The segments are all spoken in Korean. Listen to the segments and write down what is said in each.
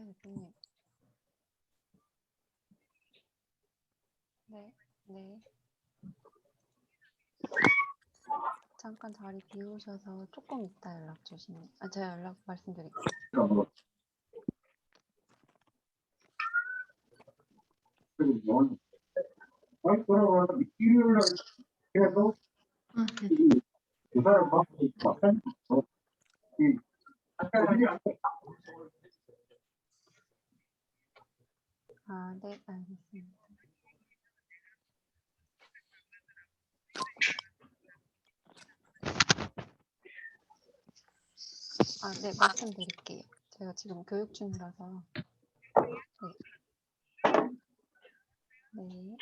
네, 대표님. 네, 네. 잠깐 자리 비우셔서 조금 이따 연락 주시면, 제가 연락 말씀드릴게요. 네, 알겠습니다. 네, 말씀드릴게요. 제가 지금 교육 중이라서. 네.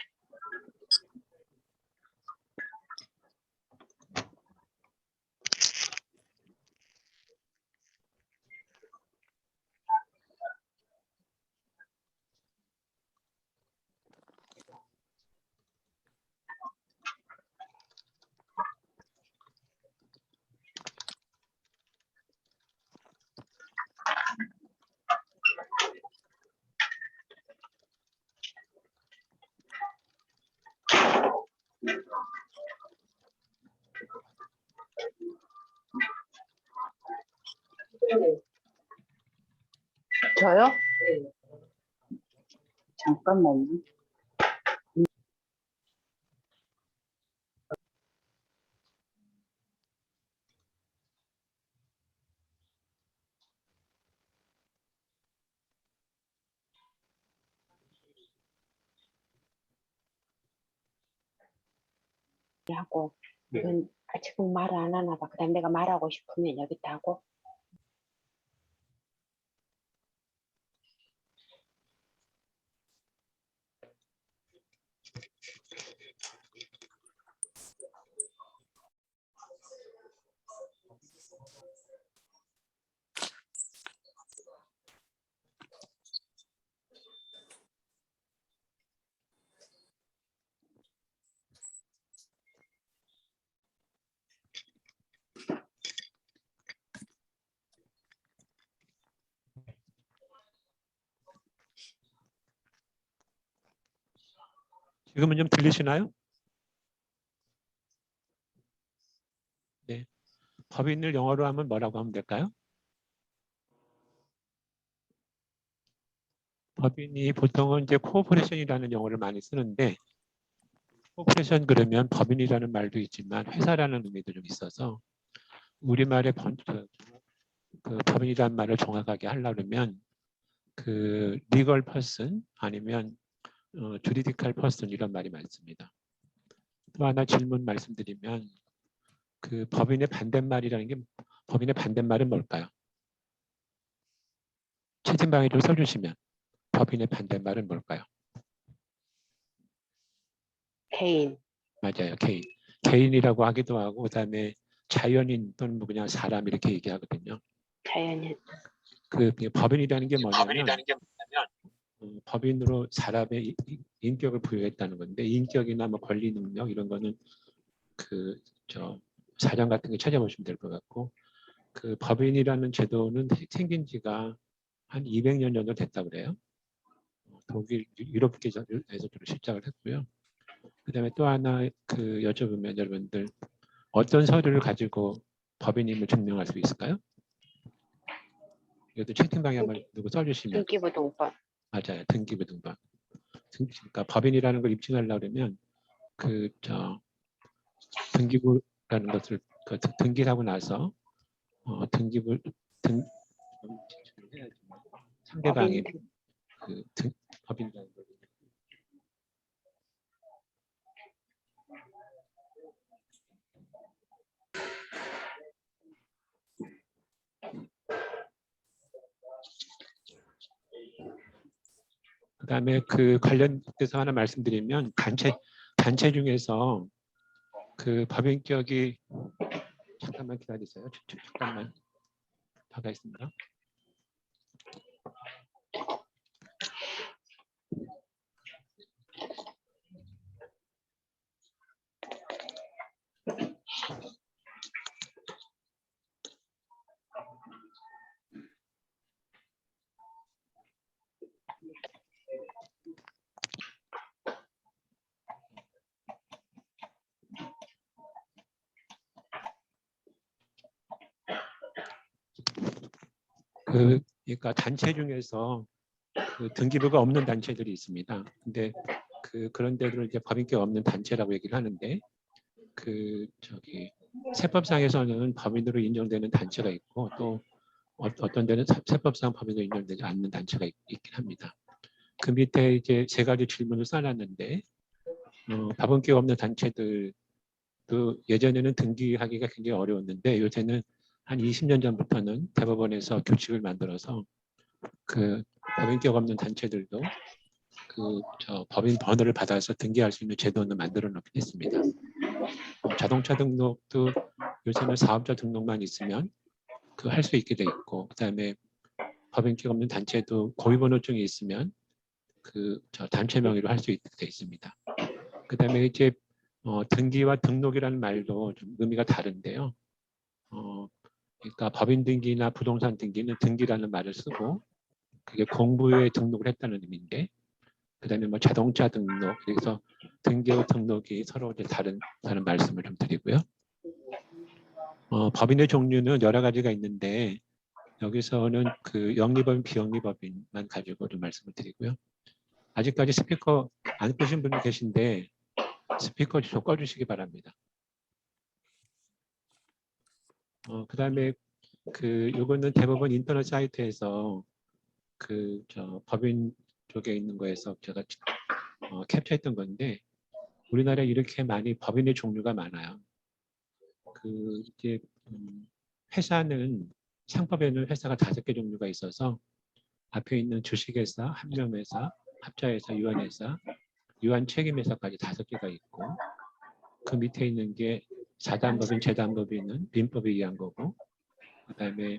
네. 저요? 네. 잠깐만요. 하고, 이건 지금 말을 안 하나 봐. 그 다음에 내가 말하고 싶으면 여기다 하고. 지금은 좀 들리시나요? 네. 법인을 영어로 하면 뭐라고 하면 될까요? 법인이 보통은 이제 코퍼레이션이라는 용어를 많이 쓰는데, 코퍼레이션 그러면 법인이라는 말도 있지만 회사라는 의미도 좀 있어서 우리말의 그 법인이라는 말을 정확하게 하려면 그 리걸 퍼슨 아니면 주리디칼 퍼슨 이런 말이 많습니다. 또 하나 질문 말씀드리면 그 법인의 반대말이라는 게 법인의 반대말은 뭘까요? 채팅방에 좀 써주시면 법인의 반대말은 뭘까요? 개인. 맞아요. 개인. 개인이라고 하기도 하고 그다음에 자연인 또는 뭐 그냥 사람 이렇게 얘기하거든요. 자연인. 그 법인이라는 게 뭐냐면 법인으로 사람의 인격을 부여했다는 건데 인격이나 뭐 권리 능력 이런 거는 그 사전 같은 게 찾아보시면 될 것 같고 그 법인이라는 제도는 생긴 지가 한 200년 정도 됐다 그래요. 독일 유럽계에서 주로 시작을 했고요. 그다음에 또 하나 그 여쭤보면 여러분들 어떤 서류를 가지고 법인임을 증명할 수 있을까요? 이것도 채팅방에 한번 누구 써주시면. 등기부등본. 맞아요. 등기부등본. 그러니까 법인이라는 걸 입증하려고 그러면 등기부라는 것을 등기를 하고 나서 등기부 상대방이 법인이라는 걸 그다음에 그 관련돼서 하나 말씀드리면 단체 중에서 그 법인격이 잠깐만 기다리세요. 잠깐만 나가 있습니다. 그러니까 단체 중에서 그 등기부가 없는 단체들이 있습니다. 근데 그런 데들을 이제 법인격이 없는 단체라고 얘기를 하는데 세법상에서는 법인으로 인정되는 단체가 있고 또 어떤 데는 세법상 법인으로 인정되지 않는 단체가 있긴 합니다. 그 밑에 이제 세 가지 질문을 써놨는데 법인격 없는 단체들도 예전에는 등기하기가 굉장히 어려웠는데 요새는 한 20년 전부터는 대법원에서 규칙을 만들어서 그 법인격 없는 단체들도 법인 번호를 받아서 등기할 수 있는 제도는 만들어 놓긴 했습니다. 자동차 등록도 요새는 사업자 등록만 있으면 할 수 있게 돼 있고, 그다음에 법인격 없는 단체도 고유번호증이 있으면 단체 명의로 할 수 있게 돼 있습니다. 그다음에 이제 등기와 등록이라는 말도 좀 의미가 다른데요. 그러니까 법인 등기나 부동산 등기는 등기라는 말을 쓰고 그게 공부에 등록을 했다는 의미인데, 그다음에 뭐 자동차 등록, 그래서 등기와 등록이 서로 이제 다른 말씀을 좀 드리고요. 법인의 종류는 여러 가지가 있는데 여기서는 영리법인, 비영리법인만 가지고 좀 말씀을 드리고요. 아직까지 스피커 안 끄신 분이 계신데 스피커 좀 꺼주시기 바랍니다. 그다음에 요거는 대법원 인터넷 사이트에서 법인 쪽에 있는 거에서 제가 캡처했던 건데 우리나라에 이렇게 많이 법인의 종류가 많아요. 이제 회사는 상법에는 회사가 5개 종류가 있어서 앞에 있는 주식회사, 합명회사, 합자회사, 유한회사, 유한책임회사까지 5개가 있고 그 밑에 있는 게 사단법인, 재단법인은 민법에 의한 거고 그다음에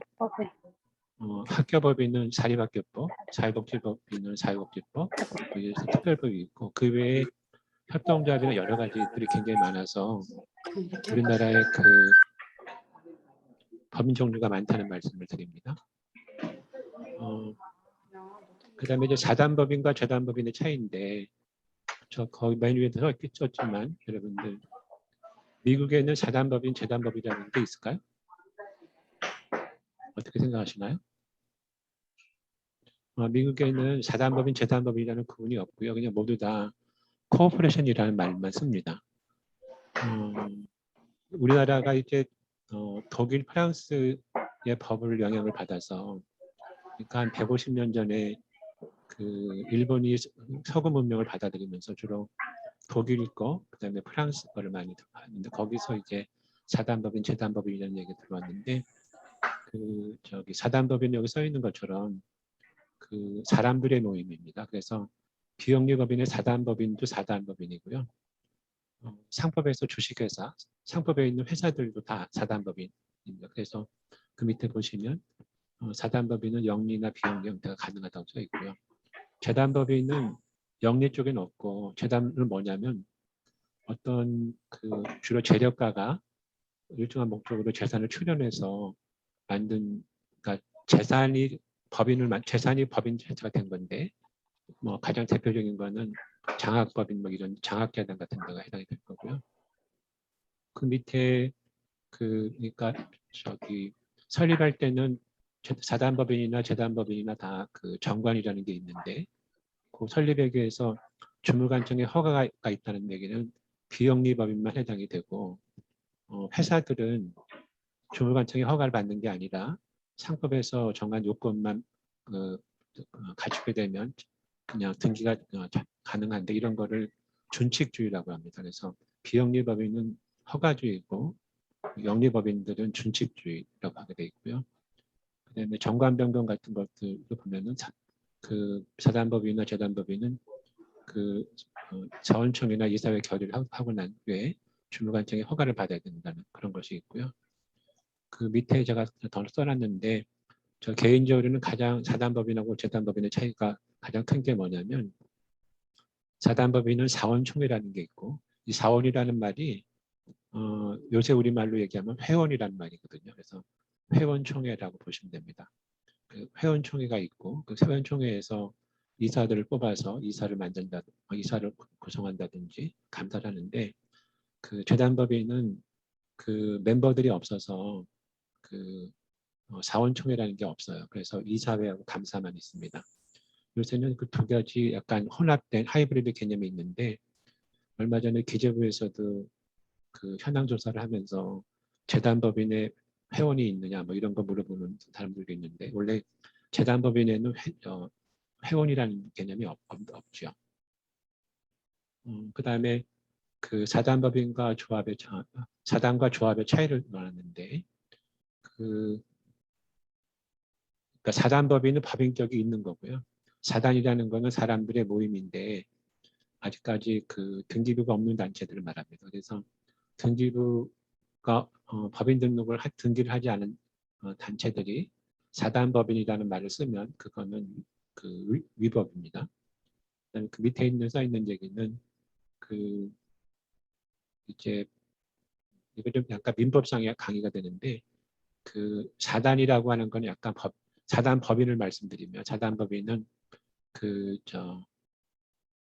학교법인은 사립학교법, 사회복지법인은 사회복지법, 그래서 특별법이 있고 그 외에 협동조합이나 여러 가지들이 굉장히 많아서 우리나라의 법인 종류가 많다는 말씀을 드립니다. 그다음에 이제 사단법인과 재단법인의 차이인데 거기 맨 위에도 썼지만 여러분들 미국에는 사단법인, 재단법인이라는 게 있을까요? 어떻게 생각하시나요? 미국에는 사단법인, 재단법인이라는 구분이 없고요. 그냥 모두 다 코퍼레이션이라는 말만 씁니다. 우리나라가 이제 독일, 프랑스의 법을 영향을 받아서 그러니까 한 150년 전에 일본이 서구 문명을 받아들이면서 주로 독일 거, 그다음에 프랑스 거를 많이 들어왔는데 거기서 이제 사단법인, 재단법인이라는 얘기가 들어왔는데 사단법인 여기 써 있는 것처럼 사람들의 모임입니다. 그래서 비영리법인의 사단법인도 사단법인이고요. 상법에서 주식회사, 상법에 있는 회사들도 다 사단법인입니다. 그래서 그 밑에 보시면 사단법인은 영리나 비영리 형태가 가능하다고 써 있고요. 재단법인은 영리 쪽에는 없고 재단은 뭐냐면 어떤 주로 재력가가 일정한 목적으로 재산을 출연해서 만든 그러니까 재산이 법인 자체가 된 건데 뭐 가장 대표적인 거는 장학법인 뭐 이런 장학재단 같은 데가 해당이 될 거고요. 그 밑에 그러니까 설립할 때는 사단법인이나 재단법인이나 다 정관이라는 게 있는데 그 설립에 의해서 주물관청의 허가가 있다는 얘기는 비영리법인만 해당이 되고 회사들은 주물관청의 허가를 받는 게 아니라 상법에서 정한 요건만 갖추게 되면 그냥 등기가 가능한데 이런 거를 준칙주의라고 합니다. 그래서 비영리법인은 허가주의고 영리법인들은 준칙주의라고 하게 돼 있고요. 그다음에 정관변경 같은 것들도 보면은 사단법인이나 재단법인은 자원청이나 이사회 결의를 하고 난 후에 주물관청의 허가를 받아야 된다는 그런 것이 있고요. 그 밑에 제가 더 써놨는데 저 개인적으로는 가장 사단법인하고 재단법인의 차이가 가장 큰 게 뭐냐면 사단법인은 사원총회라는 게 있고 이 사원이라는 말이 요새 우리말로 얘기하면 회원이라는 말이거든요. 그래서 회원총회라고 보시면 됩니다. 회원총회가 있고 그 회원총회에서 이사들을 뽑아서 이사를 구성한다든지 감사를 하는데 재단법인은 멤버들이 없어서 사원총회라는 게 없어요. 그래서 이사회하고 감사만 있습니다. 요새는 그 두 가지 약간 혼합된 하이브리드 개념이 있는데 얼마 전에 기재부에서도 그 현황 조사를 하면서 재단법인의 회원이 있느냐 뭐 이런 거 물어보는 사람들도 있는데 원래 재단법인에는 회원이라는 개념이 없죠. 그다음에 그 사단법인과 사단과 조합의 차이를 말하는데 그러니까 사단법인은 법인격이 있는 거고요. 사단이라는 거는 사람들의 모임인데 아직까지 그 등기부가 없는 단체들을 말합니다. 그래서 등기부가 법인 등록을 등기를 하지 않은 단체들이 사단법인이라는 말을 쓰면 그거는 그 위법입니다. 그다음에 그 밑에 써 있는 얘기는 그 이제 이거 좀 약간 민법상의 강의가 되는데 그 사단이라고 하는 건 약간 사단 법인을 말씀드리면 사단 법인은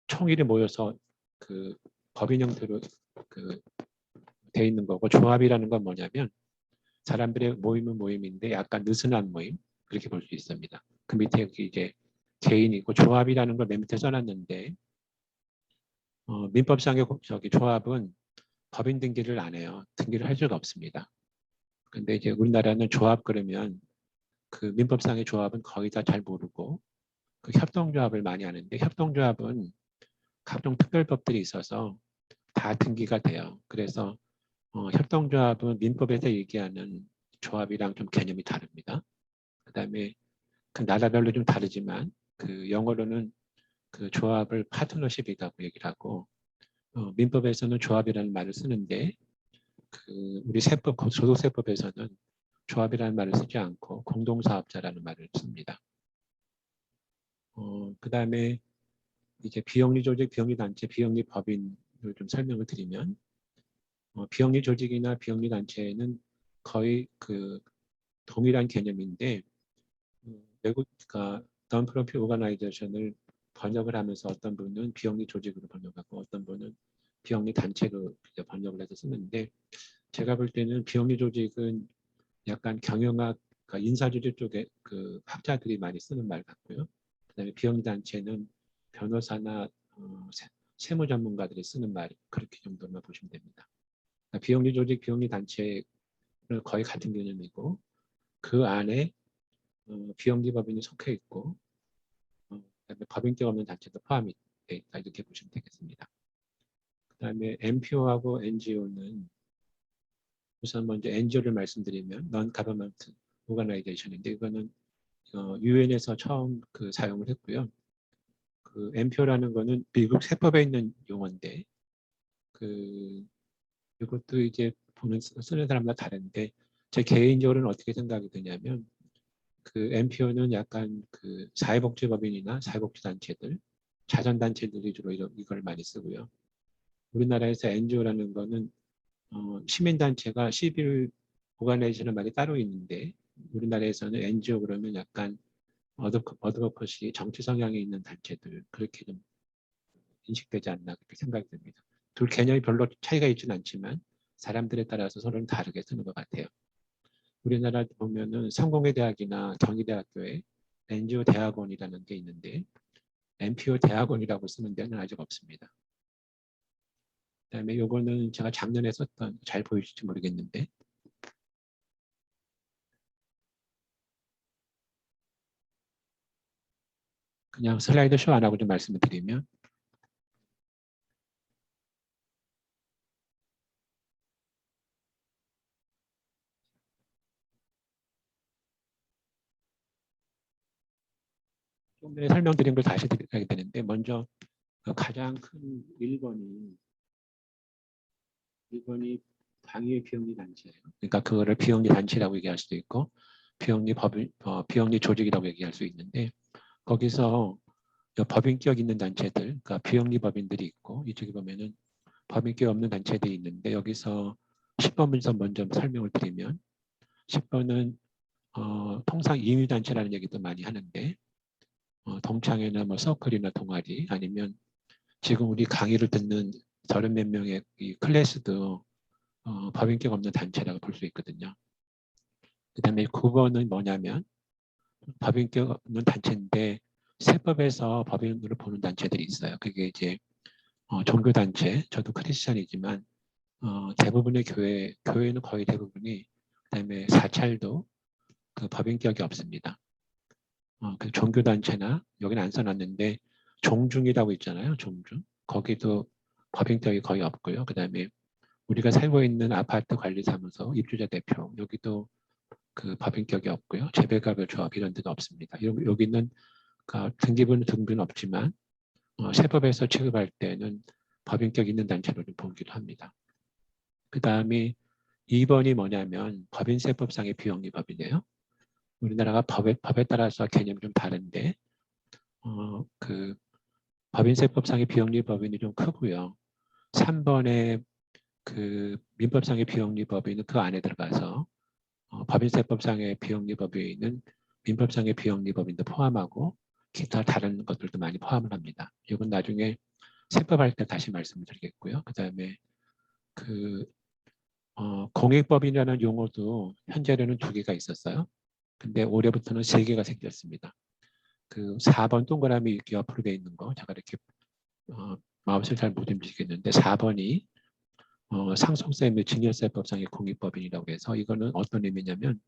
총일이 모여서 그 법인 형태로 돼 있는 거고 조합이라는 건 뭐냐면 사람들의 모임은 모임인데 약간 느슨한 모임 그렇게 볼 수 있습니다. 그 밑에 여기 이제 개인이고 조합이라는 걸 맨 밑에 써놨는데 민법상의 조합은 법인 등기를 안 해요. 등기를 할 수가 없습니다. 근데 이제 우리나라는 조합 그러면 그 민법상의 조합은 거의 다 잘 모르고 그 협동조합을 많이 하는데 협동조합은 각종 특별법들이 있어서 다 등기가 돼요. 그래서 협동조합은 민법에서 얘기하는 조합이랑 좀 개념이 다릅니다. 그다음에 그 나라별로 좀 다르지만 그 영어로는 그 조합을 파트너십이라고 얘기를 하고 민법에서는 조합이라는 말을 쓰는데 그 우리 소득세법에서는 조합이라는 말을 쓰지 않고 공동사업자라는 말을 씁니다. 그다음에 이제 비영리 조직, 비영리 단체, 비영리 법인을 좀 설명을 드리면 비영리 조직이나 비영리 단체는 거의 그 동일한 개념인데 외국 그러니까 non-profit organization을 번역을 하면서 어떤 분은 비영리 조직으로 번역하고 어떤 분은 비영리 단체로 번역을 해서 쓰는데 제가 볼 때는 비영리 조직은 약간 경영학, 그러니까 인사조직 쪽에 그 학자들이 많이 쓰는 말 같고요. 그다음에 비영리 단체는 변호사나 세무 전문가들이 쓰는 말 그렇게 정도만 보시면 됩니다. 그러니까 비영리 조직, 비영리 단체는 거의 같은 개념이고 그 안에 비영리 법인이 속해 있고 그다음에 법인격 없는 단체도 포함이 돼 있다 이렇게 보시면 되겠습니다. 그다음에 NPO하고 NGO는 우선 먼저 NGO를 말씀드리면 Non-Government Organization인데 이거는 유엔에서 처음 사용을 했고요. 그 NPO라는 거는 미국 세법에 있는 용어인데 이것도 이제 쓰는 사람마다 다른데 제 개인적으로는 어떻게 생각이 드냐면 그 NPO는 약간 그 사회복지법인이나 사회복지단체들, 자선단체들이 주로 이걸 많이 쓰고요. 우리나라에서 NGO라는 거는 시민단체가 시빌 오가나이제이션은 많이 따로 있는데 우리나라에서는 NGO 그러면 약간 어드버커시 정치 성향이 있는 단체들 그렇게 좀 인식되지 않나 그렇게 생각이 듭니다. 둘 개념이 별로 차이가 있지는 않지만 사람들에 따라서 서로는 다르게 쓰는 것 같아요. 우리나라 보면은 성공회대학이나 경희대학교에 NGO 대학원이라는 게 있는데 NPO 대학원이라고 쓰는 데는 아직 없습니다. 그다음에 이거는 제가 작년에 썼던 잘 보이실지 모르겠는데 그냥 슬라이드 쇼 안 하고 좀 말씀을 드리면 좀 전에 설명드린 걸 다시 드리게 되는데 먼저 가장 큰 1번이 당위의 비영리 단체예요. 그러니까 그거를 비영리 단체라고 얘기할 수도 있고 비영리 조직이라고 얘기할 수 있는데 거기서 법인격 있는 단체들, 그러니까 비영리 법인들이 있고 이쪽에 보면은 법인격 없는 단체들이 있는데 여기서 10번부터 먼저 설명을 드리면 10번은 통상 임의단체라는 얘기도 많이 하는데 동창회나 뭐 서클이나 동아리 아니면 지금 우리 강의를 듣는 30몇 명의 이 클래스도 법인격 없는 단체라고 볼 수 있거든요. 그다음에 9번은 뭐냐면 법인격 없는 단체인데 세법에서 법인으로 보는 단체들이 있어요. 그게 이제 종교 단체, 저도 크리스천이지만 대부분의 교회는 거의 대부분이 그다음에 사찰도 그 법인격이 없습니다. 그 종교 단체나 여기는 안 써놨는데 종중이라고 있잖아요. 종중. 거기도 법인격이 거의 없고요. 그다음에 우리가 살고 있는 아파트 관리사무소 입주자 대표 여기도 그 법인격이 없고요. 재배가별조합 이런 데도 없습니다. 여기는 등기부는 없지만 세법에서 취급할 때는 법인격 있는 단체로 좀 보기도 합니다. 그 다음에 2번이 뭐냐면 법인세법상의 비영리법이네요. 우리나라가 법에 따라서 개념이 좀 다른데 그 법인세법상의 비영리법인이 좀 크고요. 3번에 그 민법상의 비영리법인은 그 안에 들어가서 법인세법상의 비영리법인은 민법상의 비영리법인도 포함하고 기타 다른 것들도 많이 포함을 합니다. 이건 나중에 세법할 때 다시 말씀을 드리겠고요. 그 다음에 그 공익법인이라는 용어도 현재로는 2개가 있었어요. 근데 올해부터는 3개가 생겼습니다. 그 4번 동그라미 이렇게 옆으로 돼 있는 거 제가 이렇게 마우스를 잘 못 움직이겠는데 4번이 상속세 및 증여세법상의 공익법인이라고 해서 이거는 어떤 의미냐면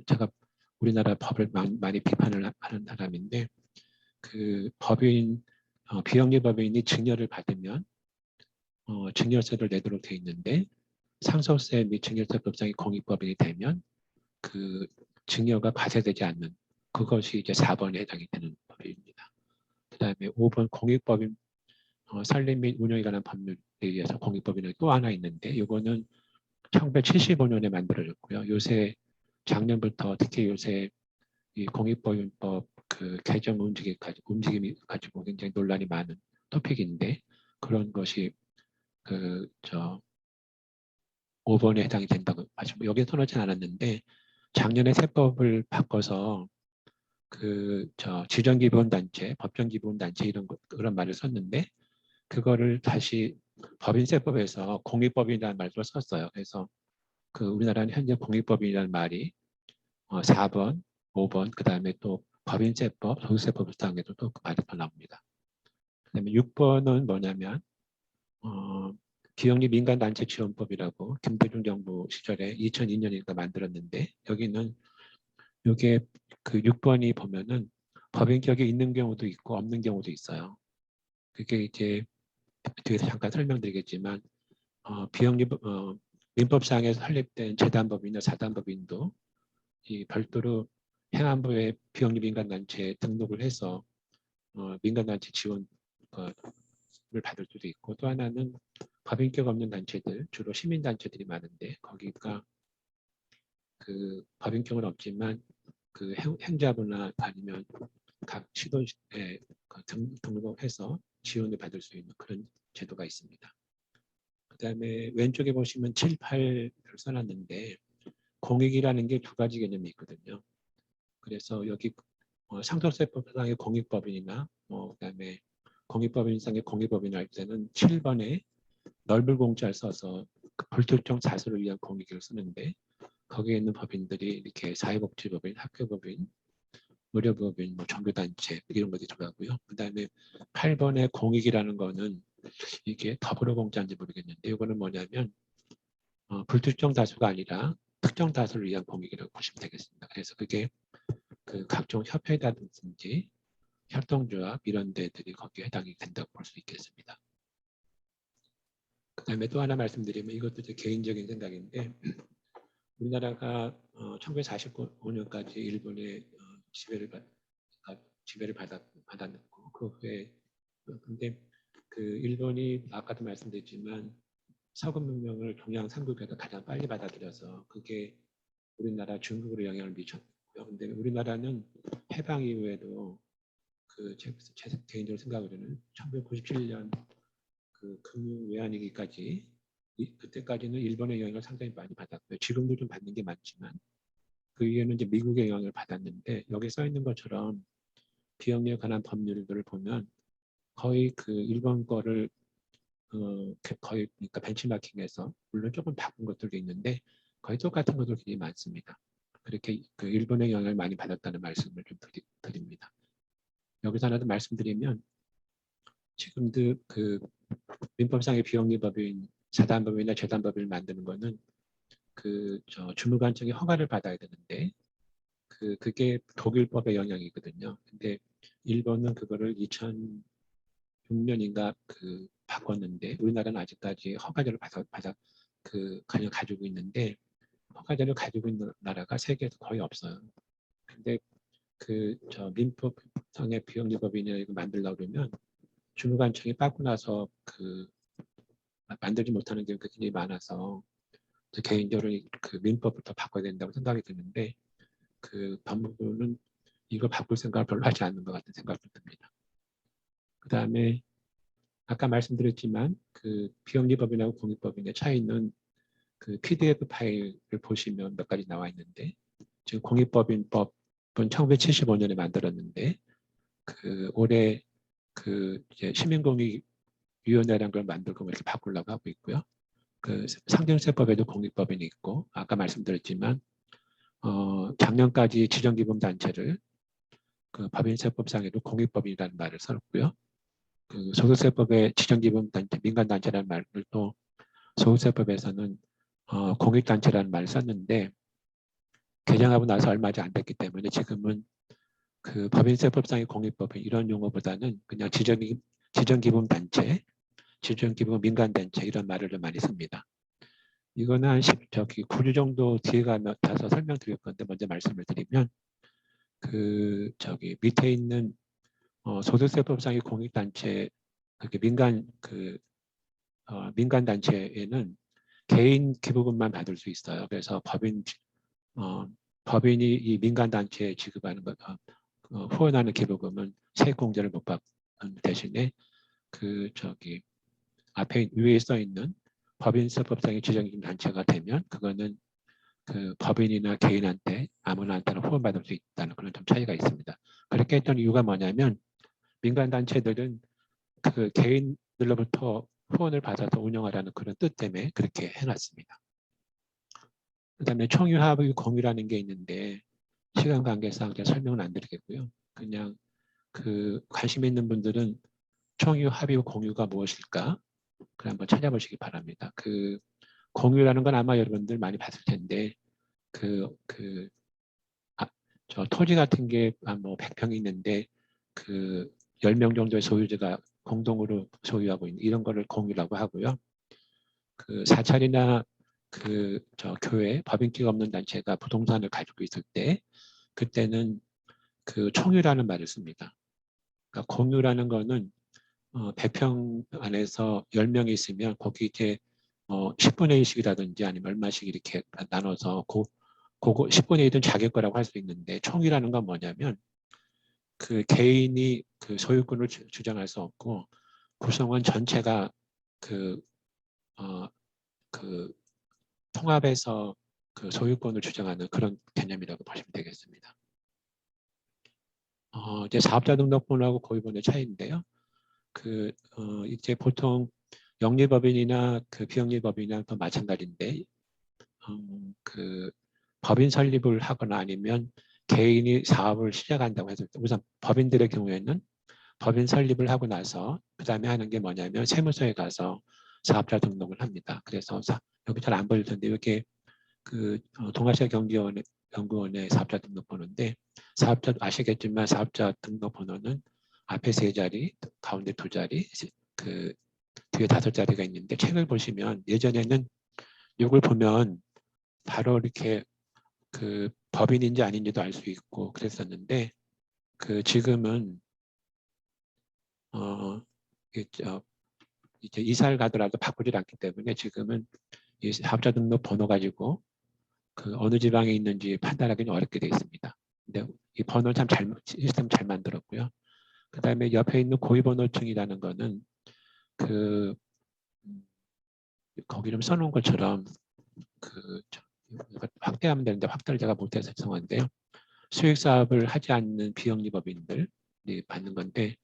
제가 우리나라 법을 많이 비판을 하는 사람인데 그 법인 비영리 법인이 증여를 받으면 증여세를 내도록 돼 있는데 상속세 및 증여세법상의 공익법인이 되면 그 증여가 과세되지 않는 그것이 이제 4번에 해당이 되는 법입니다. 그다음에 5번 공익법인 설립 및 운영에 관한 법률에 의해서 공익법인이 또 하나 있는데 이거는 1975년에 만들어졌고요. 요새 작년부터 특히 요새 이 공익법인법 그 개정 움직임이 가지고 굉장히 논란이 많은 토픽인데 그런 것이 5번에 해당이 된다고 하시고 여기에 써놓진 않았는데 작년에 세법을 바꿔서 지정기본단체, 법정기본단체 그런 말을 썼는데 그거를 다시 법인세법에서 공익법인이라는 말도 썼어요. 그래서 우리나라는 현재 공익법인이라는 말이 4번, 5번, 그 다음에 또 법인세법, 소득세법 등에도 또 그 말이 더 나옵니다. 그 다음에 6번은 뭐냐면 기영리 민간단체 지원법이라고 김대중 정부 시절에 2002년인가 만들었는데 여기는 이게 그 6번이 보면은 법인격이 있는 경우도 있고 없는 경우도 있어요. 그게 이제 뒤에서 잠깐 설명드리겠지만 민법상에 설립된 재단법인이나 사단법인도 이 별도로 행안부의 비영리 민간단체에 등록을 해서 민간단체 지원을 받을 수도 있고 또 하나는 법인격 없는 단체들 주로 시민단체들이 많은데 거기가 그 법인격은 없지만 그 행자부나 아니면 각 시도에 등록해서 지원을 받을 수 있는 그런 제도가 있습니다. 그 다음에 왼쪽에 보시면 7, 8을 써놨는데 공익이라는 게 2가지 개념이 있거든요. 그래서 여기 상속세법상의 공익법인이나 그다음에 공익법인상의 공익법인 할 때는 7번에 넓을 공자를 써서 불특정 자수를 위한 공익을 쓰는데 거기에 있는 법인들이 이렇게 사회복지법인, 학교법인, 의료법인, 종교단체 이런 것들이 들어가고요. 그다음에 8번의 공익이라는 거는 이게 더불어공자인지 모르겠는데 이거는 뭐냐면 불특정 다수가 아니라 특정 다수를 위한 공익이라고 보시면 되겠습니다. 그래서 그게 각종 협회라든지 협동조합 이런 데들이 거기에 해당이 된다고 볼 수 있겠습니다. 그 다음에 또 하나 말씀드리면 이것도 제 개인적인 생각인데 우리나라가 1945년까지 일본의 지배를 받았고 그 후에 근데 일본이 아까도 말씀드렸지만 서구문명을 동양 3국에서 가장 빨리 받아들여서 그게 우리나라 중국으로 영향을 미쳤고요. 근데 우리나라는 해방 이후에도 제 개인적으로 생각으로는 1997년 금융 외환위기까지 그때까지는 일본의 영향을 상당히 많이 받았고요. 지금도 좀 받는 게 많지만 그 이후에는 이제 미국의 영향을 받았는데 여기 써 있는 것처럼 비영리에 관한 법률들을 보면 거의 일본 거를 거의 그러니까 벤치마킹에서 물론 조금 바꾼 것들도 있는데 거의 똑같은 것들이 굉장히 많습니다. 그렇게 그 일본의 영향을 많이 받았다는 말씀을 좀 드립니다. 여기서 하나 더 말씀드리면 지금도 그 민법상의 비영리법인 사단법인이나 재단법인을 만드는 거는 그 주무관청의 허가를 받아야 되는데 그게 독일법의 영향이거든요. 근데 일본은 그거를 2006년인가 바꿨는데 우리나라는 아직까지 허가제를 그냥 가지고 있는데 허가제를 가지고 있는 나라가 세계에서 거의 없어요. 근데 민법상의 비영리법인을 이거 만들려고 그러면 주무관청이 빠고 나서 만들지 못하는 경우가 굉장히 많아서 개인적으로 민법부터 바꿔야 된다고 생각이 드는데 법무부는 이걸 바꿀 생각을 별로 하지 않는 것 같은 생각이 듭니다. 그 다음에 아까 말씀드렸지만 비영리법인하고 공익법인의 차이는 PDF 파일을 보시면 몇 가지 나와 있는데 지금 공익법인법은 1975년에 만들었는데 올해 이제 시민공익위원회라는 걸 만들고 이렇게 바꾸려고 하고 있고요. 상증세법에도 공익법인이 있고 아까 말씀드렸지만 작년까지 지정기금단체를 법인세법상에도 공익법인이라는 말을 썼고요. 소득세법의 지정기금단체, 민간단체라는 말을 또 소득세법에서는 공익단체라는 말을 썼는데 개정하고 나서 얼마 안 됐기 때문에 지금은 법인세법상의 공익법인 이런 용어보다는 그냥 지정기금단체, 지정기금 민간단체 이런 말을 좀 많이 씁니다. 이거는 한 9주 정도 뒤에 가서 설명드릴 건데 먼저 말씀을 드리면 밑에 있는 소득세법상의 공익단체 그렇게 민간 단체에는 개인 기부금만 받을 수 있어요. 그래서 법인이 이 민간 단체에 지급하는 후원하는 기부금은 세액공제를 못 받는 대신에 앞에 위에 써 있는 법인세법상의 지정기금 단체가 되면 그거는 법인이나 개인한테 아무나한테나 후원받을 수 있다는 그런 좀 차이가 있습니다. 그렇게 했던 이유가 뭐냐면 민간 단체들은 개인들로부터 후원을 받아서 운영하라는 그런 뜻 때문에 그렇게 해놨습니다. 그다음에 총유합의 공유라는 게 있는데 시간 관계상 제가 설명은 안 드리겠고요. 그냥 관심 있는 분들은 총유합의 공유가 무엇일까? 그걸 한번 찾아보시기 바랍니다. 공유라는 건 아마 여러분들 많이 봤을 텐데 저 토지 같은 게 뭐 100평이 있는데 10명 정도의 소유자가 공동으로 소유하고 있는 이런 거를 공유라고 하고요. 사찰이나 교회, 법인기가 없는 단체가 부동산을 가지고 있을 때 그때는 총유라는 말을 씁니다. 그러니까 공유라는 거는 100평 안에서 10명이 있으면 거기 이제 10분의 1씩이라든지 아니면 얼마씩 이렇게 나눠서 그거 10분의 1은 자기 거라고 할 수 있는데 총유라는 건 뭐냐면 개인이 소유권을 주장할 수 없고 구성원 전체가 통합해서 소유권을 주장하는 그런 개념이라고 보시면 되겠습니다. 이제 사업자 등록번호하고 고유번호의 차이인데요. 이제 보통 영리법인이나 비영리법인이나 또 마찬가지인데 법인 설립을 하거나 아니면 개인이 사업을 시작한다고 해서 우선 법인들의 경우에는 법인 설립을 하고 나서 그 다음에 하는 게 뭐냐면 세무서에 가서 사업자 등록을 합니다. 그래서 여기 잘 안 보일 텐데 이렇게 동아시아 연구원의 사업자 등록번호인데 사업자 아시겠지만 사업자 등록번호는 앞에 3자리, 가운데 2자리, 뒤에 5자리가 있는데 책을 보시면 예전에는 이걸 보면 바로 이렇게 법인인지 아닌지도 알 수 있고 그랬었는데 지금은 이제 이사를 가더라도 바꾸질 않기 때문에 지금은 이 사업자 등록 번호 가지고 어느 지방에 있는지 판단하기는 어렵게 되어 있습니다. 근데 이 번호를 시스템 잘 만들었고요. 그 다음에 옆에 있는 고유번호증이라는 거는 거기 좀 써놓은 것처럼 확대하면 되는데 확대를 제가 못해서 죄송한데요. 수익 사업을 하지 않는 비영리법인들이 받는 건데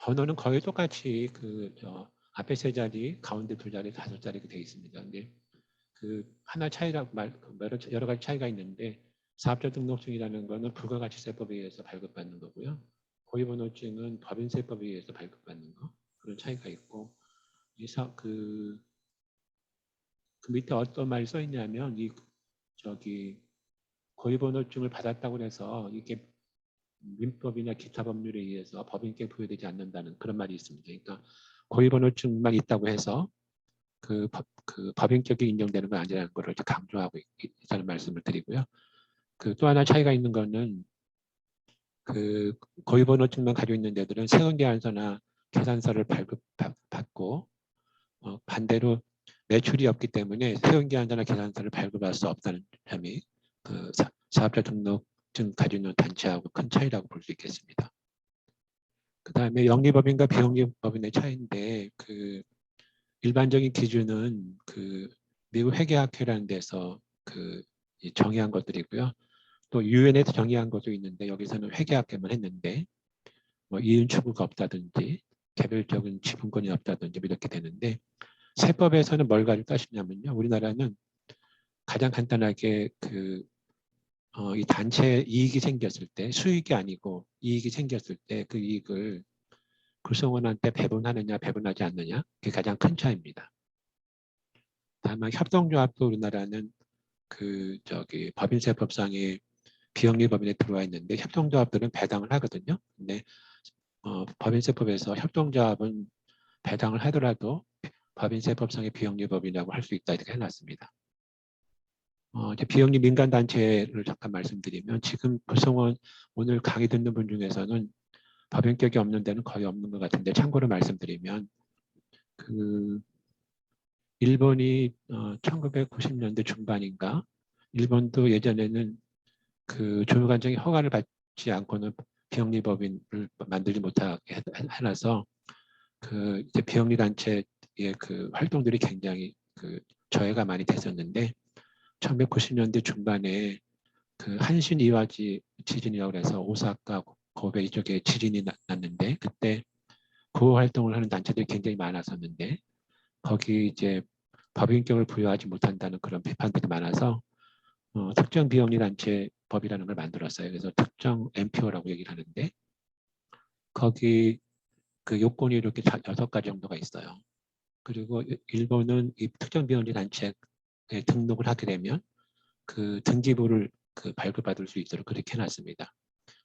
번호는 거의 똑같이 앞에 세 자리, 가운데 두 자리, 다섯 자리 돼 있습니다. 근데 하나 차이라 여러 가지 차이가 있는데 사업자 등록증이라는 거는 부가가치세법에 의해서 발급받는 거고요. 고유번호증은 법인세법에 의해서 발급받는 거 그런 차이가 있고 그 밑에 어떤 말이 써 있냐면 고유번호증을 받았다고 해서 이게 민법이나 기타 법률에 의해서 법인께 부여되지 않는다는 그런 말이 있습니다. 그러니까 고유번호증만 있다고 해서 그 법인격이 인정되는 건 아니라는 걸 강조하고 있다는 말씀을 드리고요. 또 하나 차이가 있는 거는 고유번호증만 가지고 있는 데들은 세금계산서나 계산서를 발급받고 반대로 매출이 없기 때문에 세금계산서나 계산서를 발급할 수 없다는 점이 사업자 등록증 가지고 있는 단체하고 큰 차이라고 볼 수 있겠습니다. 그 다음에 영리법인과 비영리법인의 차이인데 일반적인 기준은 미국 회계학회라는 데서 정의한 것들이고요. 또 유엔에서 정의한 것도 있는데 여기서는 회계학회만 했는데 뭐 이윤 추구가 없다든지 개별적인 지분권이 없다든지 이렇게 되는데 세법에서는 뭘 가지고 따지냐면요. 우리나라는 가장 간단하게 이 단체에 이익이 생겼을 때 수익이 아니고 이익이 생겼을 때 그 이익을 구성원한테 배분하느냐 배분하지 않느냐 그게 가장 큰 차이입니다. 다만 협동조합도 우리나라는 법인세법상에 비영리법인에 들어와 있는데 협동조합들은 배당을 하거든요. 근데 법인세법에서 협동조합은 배당을 하더라도 법인세법상의 비영리법인이라고 할 수 있다 이렇게 해놨습니다. 이제 비영리 민간단체를 잠깐 말씀드리면 지금 구성원 오늘 강의 듣는 분 중에서는 법인격이 없는 데는 거의 없는 것 같은데 참고로 말씀드리면 일본이 1990년대 중반인가 일본도 예전에는 조율관청이 허가를 받지 않고는 비영리법인을 만들지 못하게 해놔서 이제 비영리 단체의 활동들이 굉장히 저해가 많이 됐었는데 1990년대 중반에 한신 이와지 지진이라고 해서 오사카 고베 이쪽에 지진이 났는데 그때 구호 활동을 하는 단체들이 굉장히 많았었는데 거기 이제 법인격을 부여하지 못한다는 그런 비판들이 많아서 특정 비영리 단체 법이라는 걸 만들었어요. 그래서 특정 MPO라고 얘기를 하는데 거기 요건이 이렇게 6가지 정도가 있어요. 그리고 일본은 이 특정 비영리 단체에 등록을 하게 되면 등기부를 발급받을 수 있도록 그렇게 해놨습니다.